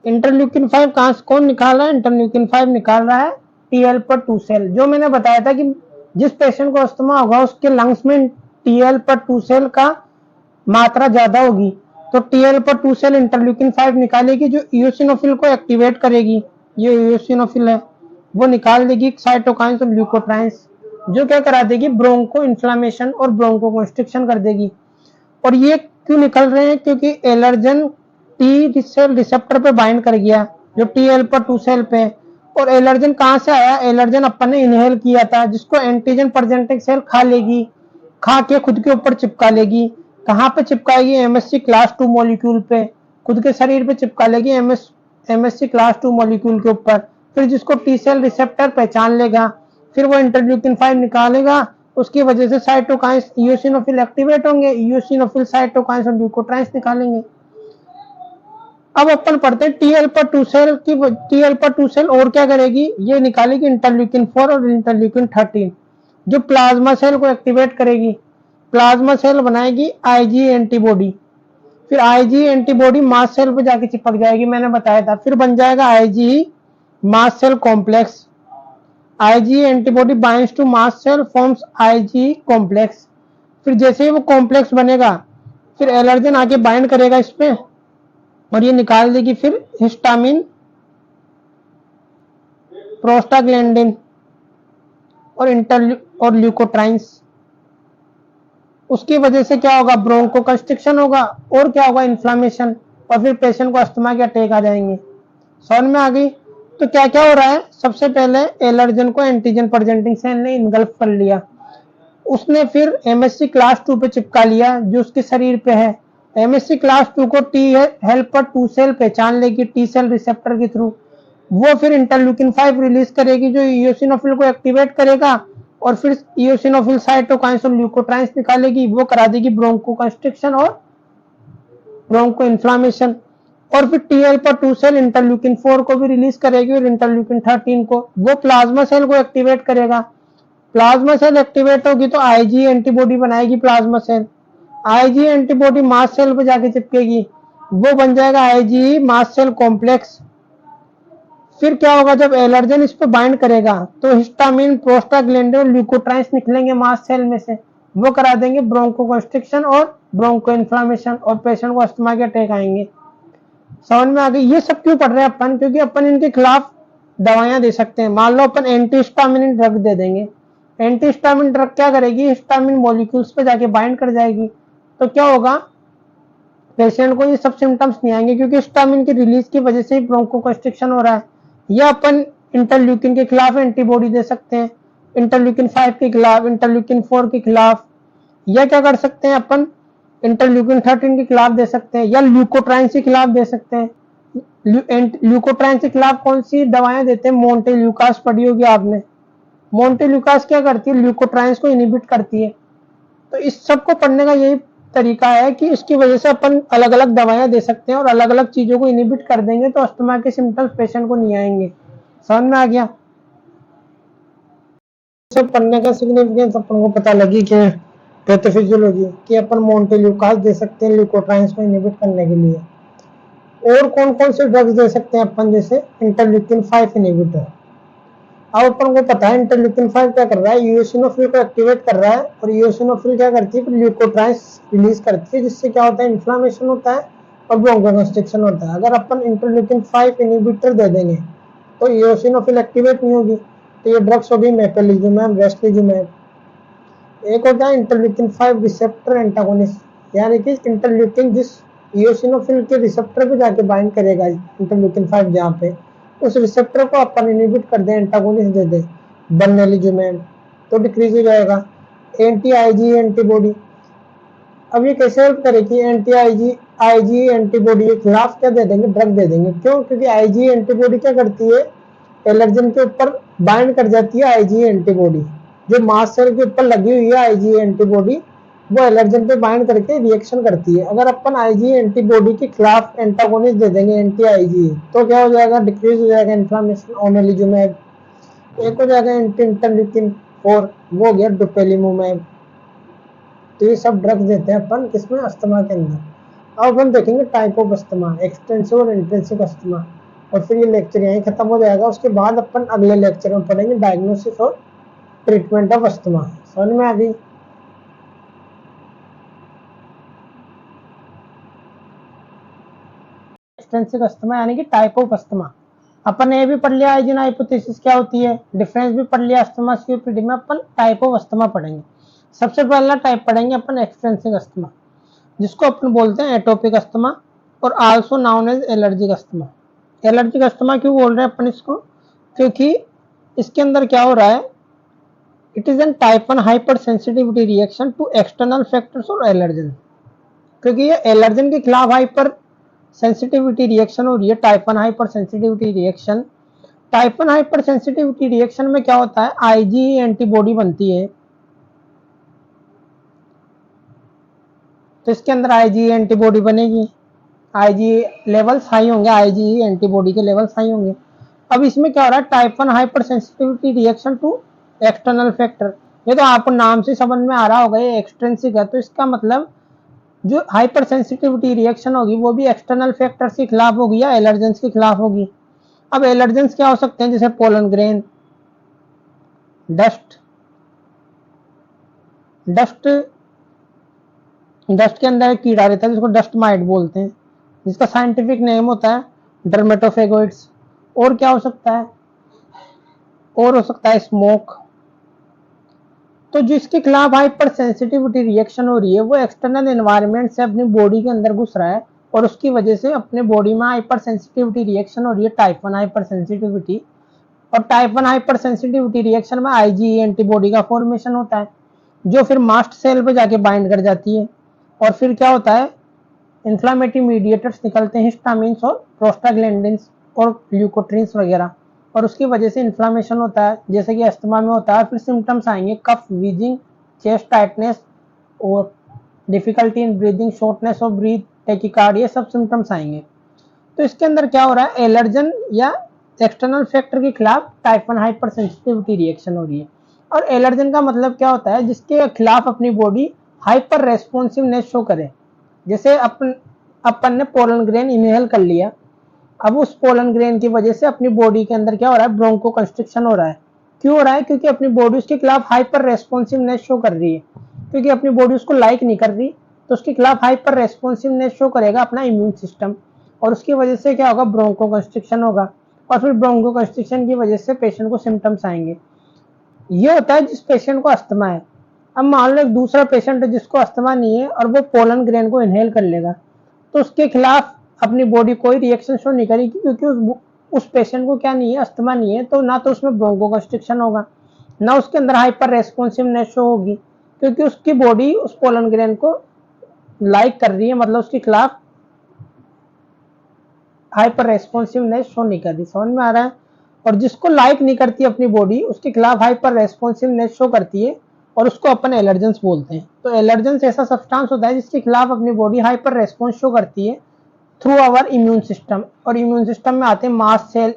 A: इंटरल्यूकिन 5 कहां से कौन निकाल रहा है? इंटरल्यूकिन 5 निकाल रहा है टीएल पर टू सेल। जो मैंने बताया था कि जिस पेशेंट को अस्थमा होगा उसके लंग्स में टीएल पर टू सेल का मात्रा ज्यादा होगी, तो TL per to cell interleukin 5 निकालेगी, जो इओसिनोफिल को एक्टिवेट करेगी। ये इओसिनोफिल है, वो निकाल देगी साइटोकाइंस और ल्यूकोट्राइंस, जो क्या करा देगी? ब्रोंको इन्फ्लामेशन और ब्रोंको कंस्ट्रिक्शन कर देगी। और ये क्यों निकल रहे हैं? क्योंकि एलर्जन टी सेल रिसेप्टर पे बाइंड कर गया, जो टीएल पर टू सेल पे। और एलर्जन कहां से आया? एलर्जन अपन ने इनहेल किया था, जिसको एंटीजन प्रेजेंटिंग सेल खा लेगी, खा के खुद के ऊपर चिपका लेगी। कहां पे चिपकाएगी? एमएससी क्लास 2 मॉलिक्यूल पे, खुद के शरीर पे चिपका लेगी एमएससी क्लास 2 मॉलिक्यूल के ऊपर। फिर जिसको टी सेल रिसेप्टर पहचान लेगा, फिर वो इंटरल्यूकिन 5 निकालेगा, उसकी वजह से साइटोकाइंस इओसिनोफिल एक्टिवेट होंगे, इओसिनोफिल साइटोकाइंस और ल्यूकोट्राइंस निकालेंगे। अब अपन पढ़ते हैं टीएल पर टू सेल की। टीएल पर टू सेल और क्या करेगी? ये निकालेगी इंटरल्यूकिन 4 और इंटरल्यूकिन 13, जो प्लाज्मा सेल को एक्टिवेट करेगी। प्लाज्मा सेल बनाएगी आईजी एंटीबॉडी, फिर आईजी एंटीबॉडी मास्ट सेल पे जाके चिपक जाएगी, मैंने बताया था। फिर बन जाएगा Ig mast cell complex. Ig antibody binds to mast cell, forms Ig complex. फिर जैसे ही वो कॉम्प्लेक्स बनेगा, फिर एलर्जन आके बाइंड करेगा इस पे और ये निकाल देगी फिर हिस्टामिन, प्रोस्टाग्लैंडिन और ल्यूकोट्राइंस। उसकी वजह से क्या होगा, ब्रोंकोकंस्ट्रिक्शन होगा और क्या होगा, इन्फ्लामेशन, और फिर पेशेंट को अस्थमा के अटैक आ जाएंगे। समझ में आ गई। तो क्या क्या हो रहा है, सबसे पहले एलर्जन को एंटीजन प्रेजेंटिंग सेल ने इनगल्फ कर लिया, उसने फिर एमएससी क्लास 2 पे चिपका लिया जो उसके शरीर पे है। एमएससी क्लास 2 को टी हेल्पर 2 सेल पहचान लेगी टी सेल रिसेप्टर के थ्रू, वो फिर इंटरल्यूकिन 5 रिलीज करेगी जो इयोसिनोफिल को एक्टिवेट करेगा, और फिर इयोसिनोफिल साइटोकाइंस और ल्यूकोट्राइंस निकालेगी, वो करा देगी ब्रोंकोकंस्ट्रिक्शन और ब्रोंको इन्फ्लामेशन। और फिर टीएल पर 2 सेल इंटरल्यूकिन 4 को भी रिलीज करेगी और इंटरल्यूकिन 13 को, वो प्लाज्मा सेल को एक्टिवेट करेगा। प्लाज्मा सेल एक्टिवेट होगी तो आईजी एंटीबॉडी बनाएगी प्लाज्मा सेल, आईजी एंटीबॉडी मास सेल पे जाके चिपकेगी, वो बन जाएगा आईजी मास सेल कॉम्प्लेक्स। फिर क्या होगा, जब एलर्जन इस पे बाइंड करेगा तो हिस्टामिन, प्रोस्टाग्लैंडिन और ल्यूकोट्राइंस निकलेंगे मास सेल में से, वो करा देंगे ब्रोंकोकंस्ट्रिक्शन और ब्रोंको इन्फ्लामेशन, और पेशेंट को अस्थमा के अटैक आएंगे। समझ में आ गई। ये सब क्यों पढ़ रहे हैं अपन, क्योंकि अपन इनके खिलाफ दवाइयां दे सकते हैं। मान लो अपन एंटीहिस्टामिन ड्रग दे देंगे, एंटीहिस्टामिन ड्रग क्या करेगी, हिस्टामिन मॉलिक्यूल्स पे जाके बाइंड कर जाएगी, तो क्या होगा, पेशेंट को ये सब सिम्टम्स नहीं आएंगे, क्योंकि हिस्टामिन की रिलीज की वजह से ही ब्रोंकोकंस्ट्रिक्शन हो रहा है। या अपन इंटरल्यूकिन के खिलाफ एंटीबॉडी दे सकते हैं, इंटरल्यूकिन 5 के खिलाफ, इंटरल्यूकिन 4 के खिलाफ, या क्या कर सकते हैं अपन, इंटरल्यूकिन 13 के खिलाफ दे सकते हैं, या ल्यूकोट्राइन के खिलाफ दे सकते हैं। ल्यूकोट्राइन के खिलाफ कौन सी दवाएं देते हैं, मोन्टेल्यूकास पढ़ी होगी आपने। मोन्टेल्यूकास क्या करती है, ल्यूकोट्राइंस को इनिबिट करती है। तो इस सब को पढ़ने का यही तरीका है कि इसकी वजह से अपन अलग अलग दवाइयां दे सकते हैं और अलग अलग चीजों को इनिबिट कर देंगे तो अस्थमा के सिम्टम्स पेशेंट को नहीं आएंगे। समझ में आ गया। सब पढ़ने का सिग्निफिकेंस अपन को पता लगी कि पैथोफिजियोलॉजी कि अपन मोन्टेल्यूकास दे सकते हैं ल्यूकोट्राइंस को इनिबिट करने के लिए। और कौन कौन से ड्रग्स दे सकते हैं अपन, जैसे इंटरल्यूकिन 5 इनिबिटर। अब अपन को पता है इंटरल्यूकिन 5 क्या कर रहा है, इयोसिनोफिल को एक्टिवेट कर रहा है, और इयोसिनोफिल क्या करती है, ल्यूकोट्राइंस रिलीज करती है, जिससे क्या होता है, इन्फ्लामेशन होता है और ब्रोंकोकंस्ट्रिक्शन होता है। अगर अपन इंटरल्यूकिन 5 इनिबिटर दे देंगे तो इयोसिनोफिल एक्टिवेट नहीं होगी, तो ये ड्रग्स होगी मेपेलिजुमैब, रेस्टिजुमैब। एक होता है इंटरल्यूकिन 5 रिसेप्टर एंटागोनिस्ट, यानी कि इंटरल्यूकिन जिस इयोसिनोफिल के रिसेप्टर पे जाके बाइंड करेगा, इंटरल्यूकिन 5 जहाँ पे, उस रिसेप्टर को अपन इनिबिट कर दें, एंटागोनिस्ट दे दें, बर्नेलिजुमैब, तो डिक्रीज हो जाएगा। एंटी आईजी एंटीबॉडी, अब ये कैसे हेल्प करेगी, एंटी आईजी एंटीबॉडी के खिलाफ क्या दे देंगे, ड्रग दे देंगे। क्यों, क्योंकि आईजी एंटीबॉडी क्या करती है, एलर्जन के ऊपर बाइंड कर जाती है आईजी एंटीबॉडी, जो मास्ट सेल के ऊपर लगी हुई है आईजी एंटीबॉडी, वो एलर्जन पे बाइंड करके रिएक्शन करती है। अगर अपन आईजी एंटीबॉडी के खिलाफ एंटागोनिस्ट दे देंगे एंटी आईजी, तो क्या हो जाएगा, डिक्रीज हो जाएगा इन्फ्लामेशन, ओमेलिजुमैब। एक हो जाएगा एंटी इंटरल्यूकिन 4, वो हो गया डुपेलिमुमैब। तो ये सब ड्रग्स देते हैं अपन किसमें, अस्थमा के अंदर। अब हम देखेंगे टाइप ऑफ अस्थमा, एक्सटेंसिव और इंटेंसिव अस्थमा, और फिर ये लेक्चर यहीं खत्म हो जाएगा। उसके बाद अपन अगले लेक्चर में पढ़ेंगे डायग्नोसिस और ट्रीटमेंट ऑफ अस्थमा। समझ में आ गई। एक्सटेंसिव अस्थमा यानी कि टाइप ऑफ अस्थमा, अपन ये भी पढ़ लिया आइजिन हाइपोथेसिस क्या होती है, डिफरेंस भी पढ़ लिया अस्थमा सीओपीडी में। अपन टाइप ऑफ अस्थमा पढ़ेंगे। सबसे पहला टाइप पढ़ेंगे अपन एक्सटेंसिव अस्थमा, जिसको अपन बोलते हैं एटोपिक अस्थमा, और also known as allergic asthma. Allergic asthma क्यों बोल रहे हैं अपन इसको, क्योंकि इसके अंदर क्या हो रहा है, it is an type 1 hyper sensitivity reaction to external factors और एलर्जन। क्योंकि ये एलर्जन के खिलाफ हाइपर सेंसिटिविटी रिएक्शन हो रही है, type 1 hyper sensitivity reaction. Type 1 hyper sensitivity reaction में क्या होता है, आईजी एंटीबॉडी बनती है, तो इसके अंदर आईजी एंटीबॉडी बनेगी, आईजी लेवल्स हाई होंगे, आईजी एंटीबॉडी के लेवल्स हाई होंगे। अब इसमें क्या हो रहा है, type 1 hyper sensitivity reaction to external factor. ये तो आपको नाम से समझ में आ रहा होगा, ये एक्सट्रिंसिक है, तो इसका मतलब जो हाइपर सेंसिटिविटी रिएक्शन होगी वो भी एक्सटर्नल फैक्टर्स के खिलाफ होगी या एलर्जेंस के खिलाफ होगी। अब एलर्जेंस क्या हो सकते हैं, जैसे pollen grain, dust, dust dust के अंदर एक कीड़ा रहता है जिसको डस्ट माइट बोलते हैं, जिसका साइंटिफिक नेम होता है डर्मेटोफेगोइड्स। और क्या हो सकता है, और हो सकता है स्मोक, तो जिसके खिलाफ हाइपर सेंसिटिविटी रिएक्शन हो रही है वो एक्सटर्नल एनवायरनमेंट से अपनी बॉडी के अंदर घुस रहा है और उसकी वजह से अपने बॉडी में हाइपर सेंसिटिविटी रिएक्शन हो रही है, टाइप 1 हाइपर सेंसिटिविटी। और टाइप 1 हाइपर सेंसिटिविटी रिएक्शन में आईजीई एंटीबॉडी का फॉर्मेशन होता है जो फिर मास्ट सेल पे जाके बाइंड कर जाती है और फिर क्या होता है, इन्फ्लामेटरी मीडिएटर्स निकलते हैं, हिस्टामिन्स और प्रोस्टाग्लैंडिन्स और ल्यूकोट्रिन्स वगैरह, और उसकी वजह से इन्फ्लामेशन होता है जैसे कि अस्थमा में होता है। फिर सिम्टम्स आएंगे कफ, वीजिंग, चेस्ट टाइटनेस और difficulty in breathing, shortness of breath, tachycardia, ये सब सिम्टम्स आएंगे। तो इसके अंदर क्या हो रहा है, एलर्जन या एक्सटर्नल फैक्टर के खिलाफ टाइप 1 हाइपर सेंसिटिविटी रिएक्शन हो रही है। और एलर्जन का मतलब क्या होता है, जिसके खिलाफ अपनी बॉडी हाइपर रेस्पॉन्सिवनेस शो करे। जैसे अपन ने पोलन ग्रेन इनहेल कर लिया, अब उस पोलन ग्रेन की वजह से अपनी बॉडी के अंदर क्या हो रहा है, ब्रोंको कंस्ट्रिक्शन हो रहा है। क्यों हो रहा है, क्योंकि अपनी बॉडी उसके खिलाफ हाइपर रेस्पॉन्सिवनेस शो कर रही है, क्योंकि अपनी बॉडी उसको लाइक नहीं कर रही तो उसके खिलाफ हाइपर रेस्पॉन्सिवनेस शो करेगा अपना इम्यून सिस्टम, और उसकी वजह से क्या होगा, ब्रोंको कंस्ट्रिक्शन होगा, और फिर ब्रोंको कंस्ट्रिक्शन की वजह से पेशेंट को सिम्टम्स आएंगे। ये होता है जिस पेशेंट को अस्थमा है। अब मान लो एक दूसरा पेशेंट है जिसको अस्थमा नहीं है और वो पोलन ग्रेन को इनहेल कर लेगा, तो उसके खिलाफ अपनी बॉडी कोई रिएक्शन शो नहीं करेगी, क्योंकि उस पेशेंट को क्या नहीं है, अस्थमा नहीं है, तो ना तो उसमें ब्रोंको कंस्ट्रिक्शन होगा, ना उसके अंदर हाइपर रेस्पॉन्सिवनेस शो होगी, क्योंकि उसकी बॉडी उस पोलन ग्रेन को लाइक कर रही है, मतलब उसके खिलाफ हाइपर रेस्पॉन्सिवनेस शो नहीं कर रही। समझ में आ रहा है। और जिसको लाइक नहीं करती अपनी बॉडी, उसके खिलाफ हाइपर रेस्पॉन्सिवनेस शो करती है और उसको अपन एलर्जेंस बोलते हैं। तो एलर्जेंस ऐसा सब्सटेंस होता है जिसके खिलाफ अपनी बॉडी हाइपर रेस्पॉन्स शो करती है थ्रू आवर इम्यून सिस्टम, और इम्यून सिस्टम में आते हैं मास्ट सेल,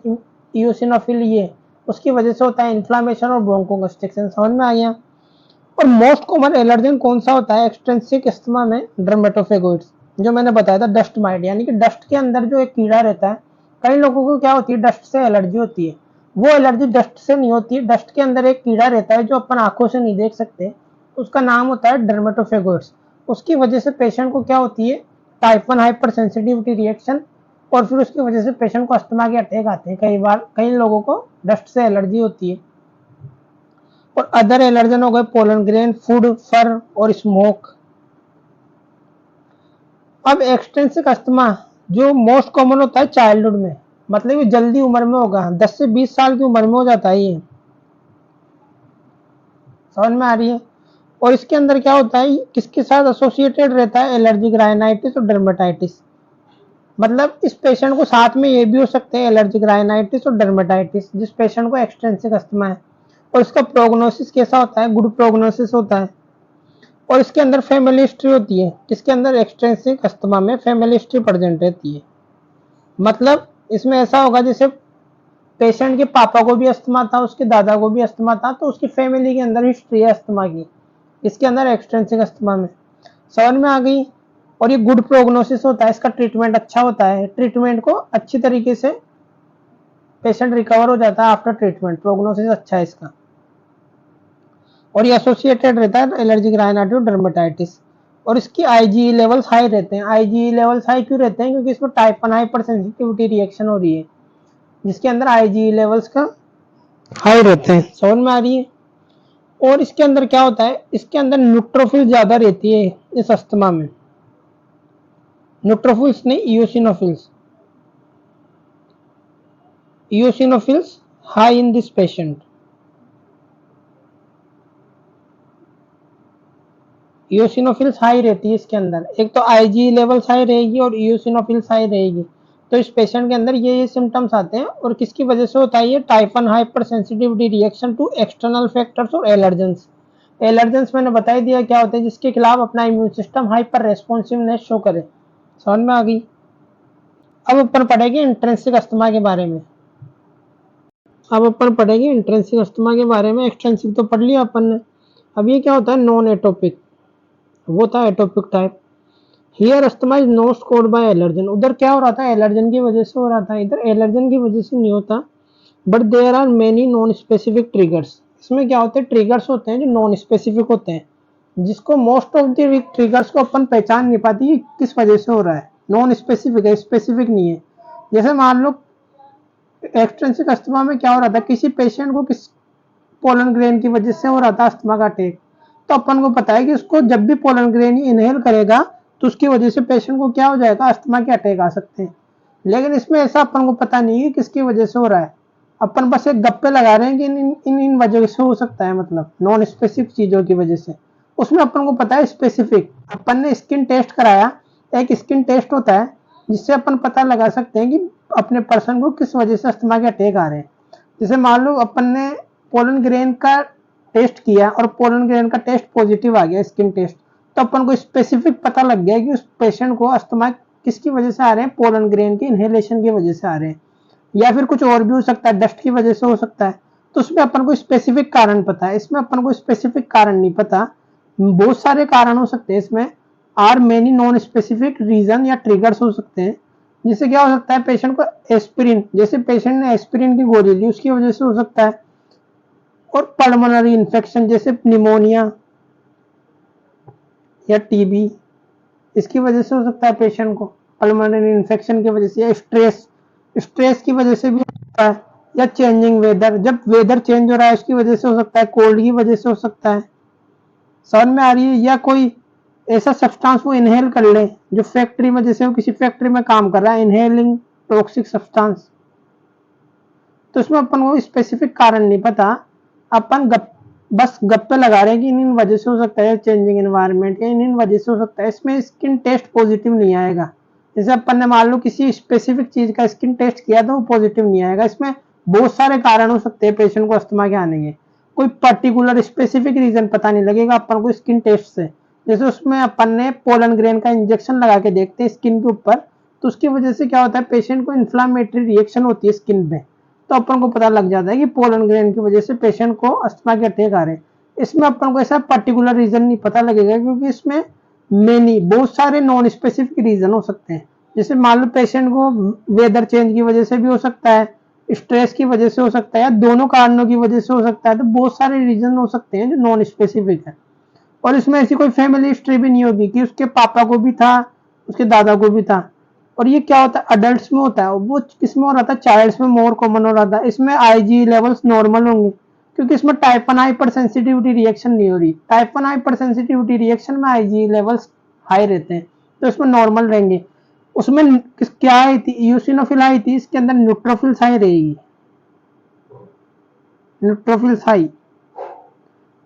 A: इयोसिनोफिल, ये उसकी वजह से होता है इन्फ्लामेशन और ब्रोंको कंस्ट्रिक्शन। समझ में आ गया। और मोस्ट कॉमन एलर्जन कौन सा होता है एक्सटेंसिव अस्थमा में, डर्मेटोफेगोइड्स, जो मैंने बताया था डस्ट माइट, यानी कि डस्ट के अंदर जो एक कीड़ा रहता है। कई लोगों को क्या होती है, डस्ट से एलर्जी होती है। वो एलर्जी डस्ट से नहीं होती है, डस्ट के अंदर एक कीड़ा रहता है जो अपन आंखों से नहीं देख सकते, उसका नाम होता है डर्मेटोफेगोइड्स। उसकी वजह से पेशेंट को क्या होती है, टाइप 1 हाइपर सेंसिटिविटी रिएक्शन, और फिर उसकी वजह से पेशेंट को अस्थमा के अटैक आते हैं। कई बार कई लोगों को डस्ट से एलर्जी होती है। और अदर एलर्जन हो गए पोलन ग्रेन, फूड, फर और स्मोक। अब एक्सटेंसिव अस्थमा जो मोस्ट कॉमन होता है चाइल्डहुड में, मतलब ये जल्दी उम्र में होगा, 10 से 20 साल की उम्र में हो जाता है ये। समझ में आ रही है। और इसके अंदर क्या होता है, किसके साथ एसोसिएटेड रहता है, एलर्जिक राइनाइटिस और डर्मेटाइटिस। मतलब इस पेशेंट को साथ में ये भी हो सकते हैं एलर्जिक राइनाइटिस और डर्मेटाइटिस, जिस पेशेंट को एक्सटेंसिव अस्थमा है। और इसका प्रोग्नोसिस कैसा होता है, गुड प्रोग्नोसिस होता है। और इसके अंदर फैमिली हिस्ट्री होती है, इसके अंदर एक्सटेंसिव अस्थमा में फैमिली हिस्ट्री प्रेजेंट रहती है। मतलब इसमें ऐसा होगा जैसे पेशेंट के पापा को भी अस्थमा था, उसके दादा को भी अस्थमा था, तो उसकी फैमिली के अंदर हिस्ट्री है अस्थमा की, इसके अंदर एक्सटेंसिव अस्थमा में। समझ में आ गई। और ये गुड प्रोग्नोसिस होता है, इसका ट्रीटमेंट अच्छा होता है, ट्रीटमेंट को अच्छी तरीके से पेशेंट रिकवर हो जाता है आफ्टर ट्रीटमेंट, प्रोग्नोसिस अच्छा है इसका। और ये एसोसिएटेड रहता है एलर्जिक राइनाइटिस और डर्मेटाइटिस। और इसकी आईजीई लेवल्स हाई रहते हैं। आईजीई लेवल्स हाई क्यों रहते हैं, क्योंकि इसमें टाइप 1 हाइपर सेंसिटिविटी रिएक्शन हो रही है, जिसके अंदर आईजीई लेवल्स का हाई रहते हैं। समझ में आ रही है। और इसके अंदर क्या होता है, इसके अंदर न्यूट्रोफिल ज्यादा रहती है इस अस्थमा में, न्यूट्रोफिल्स नहीं, eosinophils, eosinophils high in this patient. Eosinophils high रहती है इसके अंदर, एक तो आईजी लेवल्स हाई रहेगी और इयोसिनोफिल्स हाई रहेगी। तो इस पेशेंट के अंदर ये सिम्टम्स आते हैं। और किसकी वजह से होता है ये, type 1 hyper sensitivity reaction to external factors और एलर्जेंस। एलर्जेंस मैंने बता ही दिया क्या होते हैं, जिसके खिलाफ अपना immune system hyper responsiveness show करे। समझ में आ गई। अब अपन पढ़ेंगे इंट्रिंसिक अस्थमा के बारे में। अब अपन पढ़ेंगे इंट्रिंसिक अस्थमा के बारे में। एक्सटेंसिव तो पढ़ लिया अपन ने। अब ये क्या होता है, नॉन एटोपिक, वो था atopic type. Here asthma is not caused by allergen. उधर क्या हो रहा था, एलर्जन की वजह से हो रहा था, इधर एलर्जन की वजह से नहीं होता। But there are many non specific triggers. इसमें क्या होते हैं, ट्रिगर्स होते हैं जो नॉन स्पेसिफिक होते हैं, जिसको मोस्ट ऑफ द ट्रिगर्स को अपन पहचान नहीं पाती कि किस वजह से हो रहा है। नॉन स्पेसिफिक है, स्पेसिफिक नहीं है। जैसे मान लो एक्सटेंसिव अस्थमा में क्या हो रहा था, किसी पेशेंट को किस पोलन ग्रेन की वजह से हो रहा था अस्थमा का अटैक, तो अपन को पता है कि उसको जब भी पोलन ग्रेन इनहेल करेगा तो उसकी वजह से पेशेंट को क्या हो जाएगा, अस्थमा के अटैक आ सकते हैं। लेकिन इसमें ऐसा अपन को पता नहीं है कि किसकी वजह से हो रहा है, अपन बस एक गप्पे लगा रहे हैं कि इन वजह से हो सकता है, मतलब नॉन स्पेसिफिक चीजों की वजह से। उसमें अपन को पता है स्पेसिफिक, अपन ने स्किन टेस्ट कराया, एक स्किन टेस्ट होता है जिससे अपन पता लगा सकते हैं कि अपने पर्सन को किस वजह से अस्थमा के अटैक आ रहे हैं। जैसे मान लो अपन ने पोलन ग्रेन का टेस्ट किया और पोलन ग्रेन का टेस्ट पॉजिटिव आ गया, स्किन टेस्ट, तो अपन को स्पेसिफिक पता लग गया कि उस पेशेंट को अस्थमा किसकी वजह से आ रहे हैं, पोलन ग्रेन के इनहेलेशन की वजह से आ रहे हैं, या फिर कुछ और भी हो सकता है, डस्ट की वजह से हो सकता है। तो उसमें अपन को स्पेसिफिक कारण पता है, इसमें अपन को स्पेसिफिक कारण नहीं पता। बहुत सारे कारण हो सकते हैं इसमें, are many non specific reason या ट्रिगर्स हो सकते हैं। जिससे क्या हो सकता है, पेशेंट को एस्पिरिन, जैसे पेशेंट ने एस्पिरिन की गोली ली उसकी वजह से हो सकता है। और पल्मोनरी इन्फेक्शन जैसे निमोनिया या टीबी, इसकी वजह से हो सकता है पेशेंट को, पल्मोनरी इन्फेक्शन की वजह से, या स्ट्रेस की वजह से भी हो सकता है, या चेंजिंग वेदर, जब वेदर चेंज हो रहा है उसकी वजह से हो सकता है, कोल्ड की वजह से हो सकता है। समझ में आ रही है? या कोई ऐसा सब्सटेंस वो इनहेल कर ले जो फैक्ट्री में, जैसे वो किसी फैक्ट्री में काम कर रहा है, इनहेलिंग टॉक्सिक सब्सटेंस, तो इसमें अपन को स्पेसिफिक कारण नहीं पता, अपन बस गप्पे लगा रहे हैं कि इन वजह से हो सकता है, चेंजिंग एनवायरनमेंट या इन वजह से हो सकता है। इसमें स्किन टेस्ट पॉजिटिव नहीं आएगा। जैसे अपन ने मान लो किसी स्पेसिफिक चीज का स्किन टेस्ट किया तो वो पॉजिटिव नहीं आएगा। इसमें बहुत सारे कारण हो सकते हैं पेशेंट को अस्थमा के आने के, कोई पर्टिकुलर स्पेसिफिक रीजन पता नहीं लगेगा अपन को स्किन टेस्ट से। जैसे उसमें अपन ने पोलन ग्रेन का इंजेक्शन लगा के देखते हैं स्किन के ऊपर, तो उसकी वजह से क्या होता है, पेशेंट को इन्फ्लामेटरी रिएक्शन होती है स्किन पे, तो अपन को पता लग जाता है कि पोलन ग्रेन की वजह से पेशेंट को अस्थमा के अटैक आ रहे हैं। इसमें अपन को ऐसा पर्टिकुलर रीजन नहीं पता लगेगा, क्योंकि इसमें मेनी बहुत सारे नॉन स्पेसिफिक रीजन हो सकते हैं। जैसे मान लो पेशेंट को वेदर चेंज की वजह से भी हो सकता है, स्ट्रेस की वजह से हो सकता है, या दोनों कारणों की वजह से हो सकता है। तो बहुत सारे रीजन हो सकते हैं जो नॉन स्पेसिफिक है। और इसमें ऐसी कोई फैमिली हिस्ट्री भी नहीं होगी कि उसके पापा को भी था, उसके दादा को भी था। और ये क्या होता है, अडल्ट में होता है, वो किसमें हो रहा था, चाइल्ड्स में मोर कॉमन हो रहा था। इसमें आईजी लेवल्स नॉर्मल होंगे, क्योंकि इसमें टाइप 1 हाइपर सेंसिटिविटी रिएक्शन नहीं हो रही। टाइप 1 हाइपर सेंसिटिविटी रिएक्शन में आईजी लेवल्स हाई रहते हैं, तो इसमें नॉर्मल रहेंगे। उसमें क्या आई थी, यूसिनोफिल आई थी, इसके अंदर न्यूट्रोफिल्स हाई रहेगी, न्यूट्रोफिल्स हाई,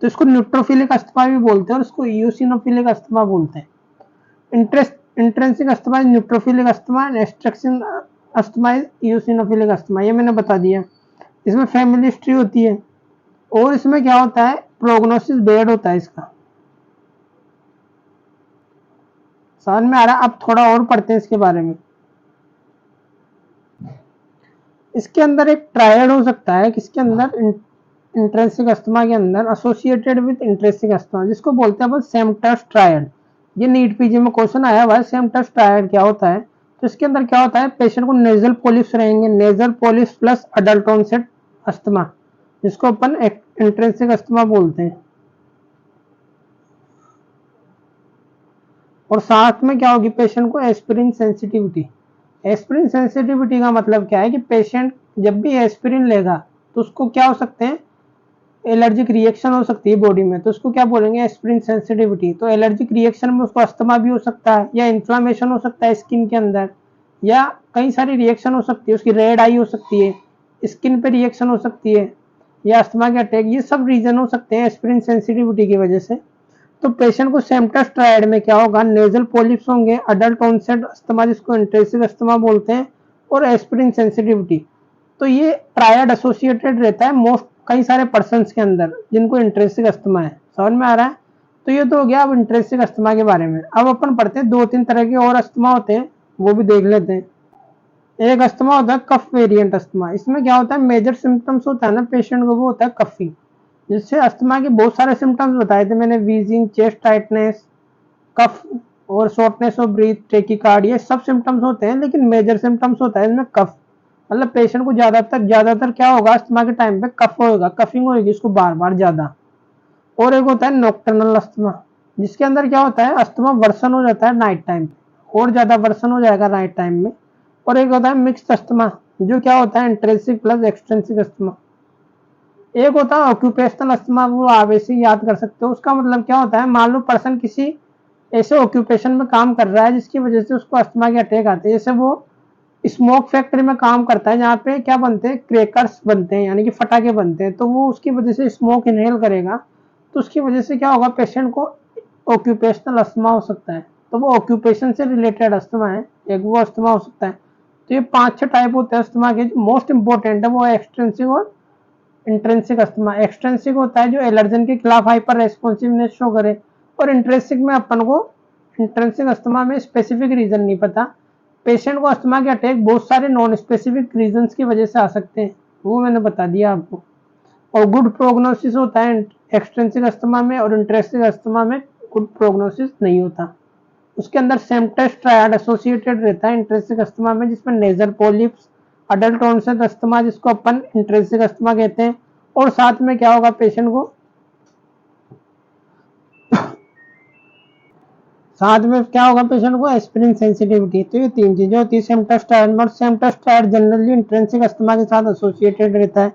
A: तो इसको न्यूट्रोफिलिक अस्थमा भी बोलते हैं और इसको यूसिनोफिलिक अस्थमा बोलते हैं। Intrinsic asthma is neutrophilic asthma, extrinsic asthma is eosinophilic asthma, ये मैंने बता दिया। इसमें फैमिली हिस्ट्री होती है, और इसमें क्या होता है, प्रोग्नोसिस बेड होता है इसका। समझ में आ रहा है? अब थोड़ा और पढ़ते हैं इसके बारे में। इसके अंदर एक ट्रायड हो सकता है, किसके अंदर, इंट्रेंसिक अस्थमा के अंदर एसोसिएटेड विद इंट्रेंसिक अस्थमा, जिसको बोलते हैं सेम्टस ट्रायड। ये नीट पीजी में क्वेश्चन आया हुआ है, सेम्टस ट्रायड क्या होता है। तो इसके अंदर क्या होता है, पेशेंट को नेजल पोलिप्स रहेंगे, nasal polyps plus adult onset asthma, जिसको अपन इंट्रेंसिक अस्थमा बोलते हैं। और साथ में क्या होगी, पेशेंट को एस्पिरिन सेंसिटिविटी। एस्पिरिन सेंसिटिविटी का मतलब क्या है कि पेशेंट जब भी एस्पिरिन लेगा तो उसको क्या हो सकते हैं, एलर्जिक रिएक्शन हो सकती है बॉडी में, तो उसको क्या बोलेंगे, एस्पिरिन सेंसिटिविटी। तो एलर्जिक रिएक्शन में उसको अस्थमा भी हो सकता है, या इन्फ्लामेशन हो सकता है स्किन के अंदर, या कई सारी रिएक्शन हो सकती है, उसकी रेड आई हो सकती है, स्किन पे रिएक्शन हो सकती है, या अस्थमा के अटैक, ये सब रीजन हो सकते हैं एस्पिरिन सेंसिटिविटी की वजह से। तो पेशेंट को सेम्टस ट्रायड में क्या होगा, नेजल पॉलिप्स होंगे, अडल्ट ऑनसेट अस्थमा जिसको इंट्रेंसिक अस्थमा बोलते हैं, और एस्पिरिन सेंसिटिविटी। तो ये ट्रायड एसोसिएटेड रहता है मोस्ट कई सारे पर्सन्स के अंदर जिनको इंट्रेंसिक अस्थमा है। समझ में आ रहा है? तो ये तो हो गया अब इंट्रेंसिक अस्थमा के बारे में। अब अपन पढ़ते हैं 2-3 तरह के और अस्थमा होते हैं, वो भी देख लेते हैं। एक अस्थमा होता है कफ वेरिएंट अस्थमा। इसमें क्या होता है, मेजर सिम्टम्स होता है ना पेशेंट को, वो होता है कफिंग, जिससे अस्थमा के बहुत सारे सिम्टम्स बताए थे मैंने, वीजिंग, चेस्ट टाइटनेस, कफ और शॉर्टनेस ऑफ ब्रीथ, टेकिकार्ड, ये सब सिम्टम्स होते हैं। लेकिन मेजर सिम्टम्स होता है इसमें कफ, मतलब पेशेंट को ज्यादातर क्या होगा, अस्थमा के टाइम पे कफ होगा, कफिंग होगी उसको बार बार ज्यादा। और एक होता है नॉकटर्नल अस्थमा, जिसके अंदर क्या होता है, अस्थमा वर्सन हो जाता है नाइट टाइम पे, और ज्यादा वर्सन हो जाएगा नाइट टाइम में। और एक होता है मिक्स्ड अस्थमा, जो क्या होता है, इंट्रेंसिक प्लस एक्सट्रेंसिक अस्थमा। एक होता है ऑक्यूपेशनल अस्थमा, वो आप ऐसे ही याद कर सकते हो। उसका मतलब क्या होता है, मान लो पर्सन किसी ऐसे ऑक्यूपेशन में काम कर रहा है जिसकी वजह से उसको अस्थमा के अटैक आते हैं। जैसे वो स्मोक फैक्ट्री में काम करता है जहाँ पे क्या बनते हैं, क्रैकर्स बनते हैं, यानी कि फटाके बनते हैं, तो वो उसकी वजह से स्मोक इनहेल करेगा तो उसकी वजह से क्या होगा, पेशेंट को ऑक्यूपेशनल अस्थमा हो सकता है। तो वो ऑक्यूपेशन से रिलेटेड अस्थमा है, एक वो अस्थमा हो सकता है। तो ये 5-6 टाइप होते हैं अस्थमा के। जो मोस्ट इंपॉर्टेंट है वो एक्सटेंसिव और इंट्रिंसिक अस्थमा। एक्सटेंसिक होता है जो एलर्जन के खिलाफ हाइपर रेस्पॉन्सिवनेस शो करे, और इंट्रिंसिक में अपन को, इंट्रिंसिक अस्थमा में स्पेसिफिक रीजन नहीं पता। पेशेंट को अस्थमा के अटैक बहुत सारे नॉन स्पेसिफिक रीजंस की वजह से आ सकते हैं, वो मैंने बता दिया आपको। और गुड प्रोग्नोसिस होता है एक्सटेंसिक अस्थमा में, और इंट्रिंसिक अस्थमा में गुड प्रोग्नोसिस नहीं होता। उसके अंदर सिम्प्टम्स ट्रायड एसोसिएटेड रहता है इंट्रिंसिक अस्थमा में, जिसमें nasal polyps, adult onset asthma जिसको अपन इंट्रिंसिक अस्थमा कहते हैं, और साथ में क्या होगा पेशेंट को, साथ में क्या होगा पेशेंट को, एस्पिरिन सेंसिटिविटी। तो ये 3 चीजें होती है सिम्प्टम्स ट्रायड में। और symptoms triad generally intrinsic asthma के साथ एसोसिएटेड रहता है।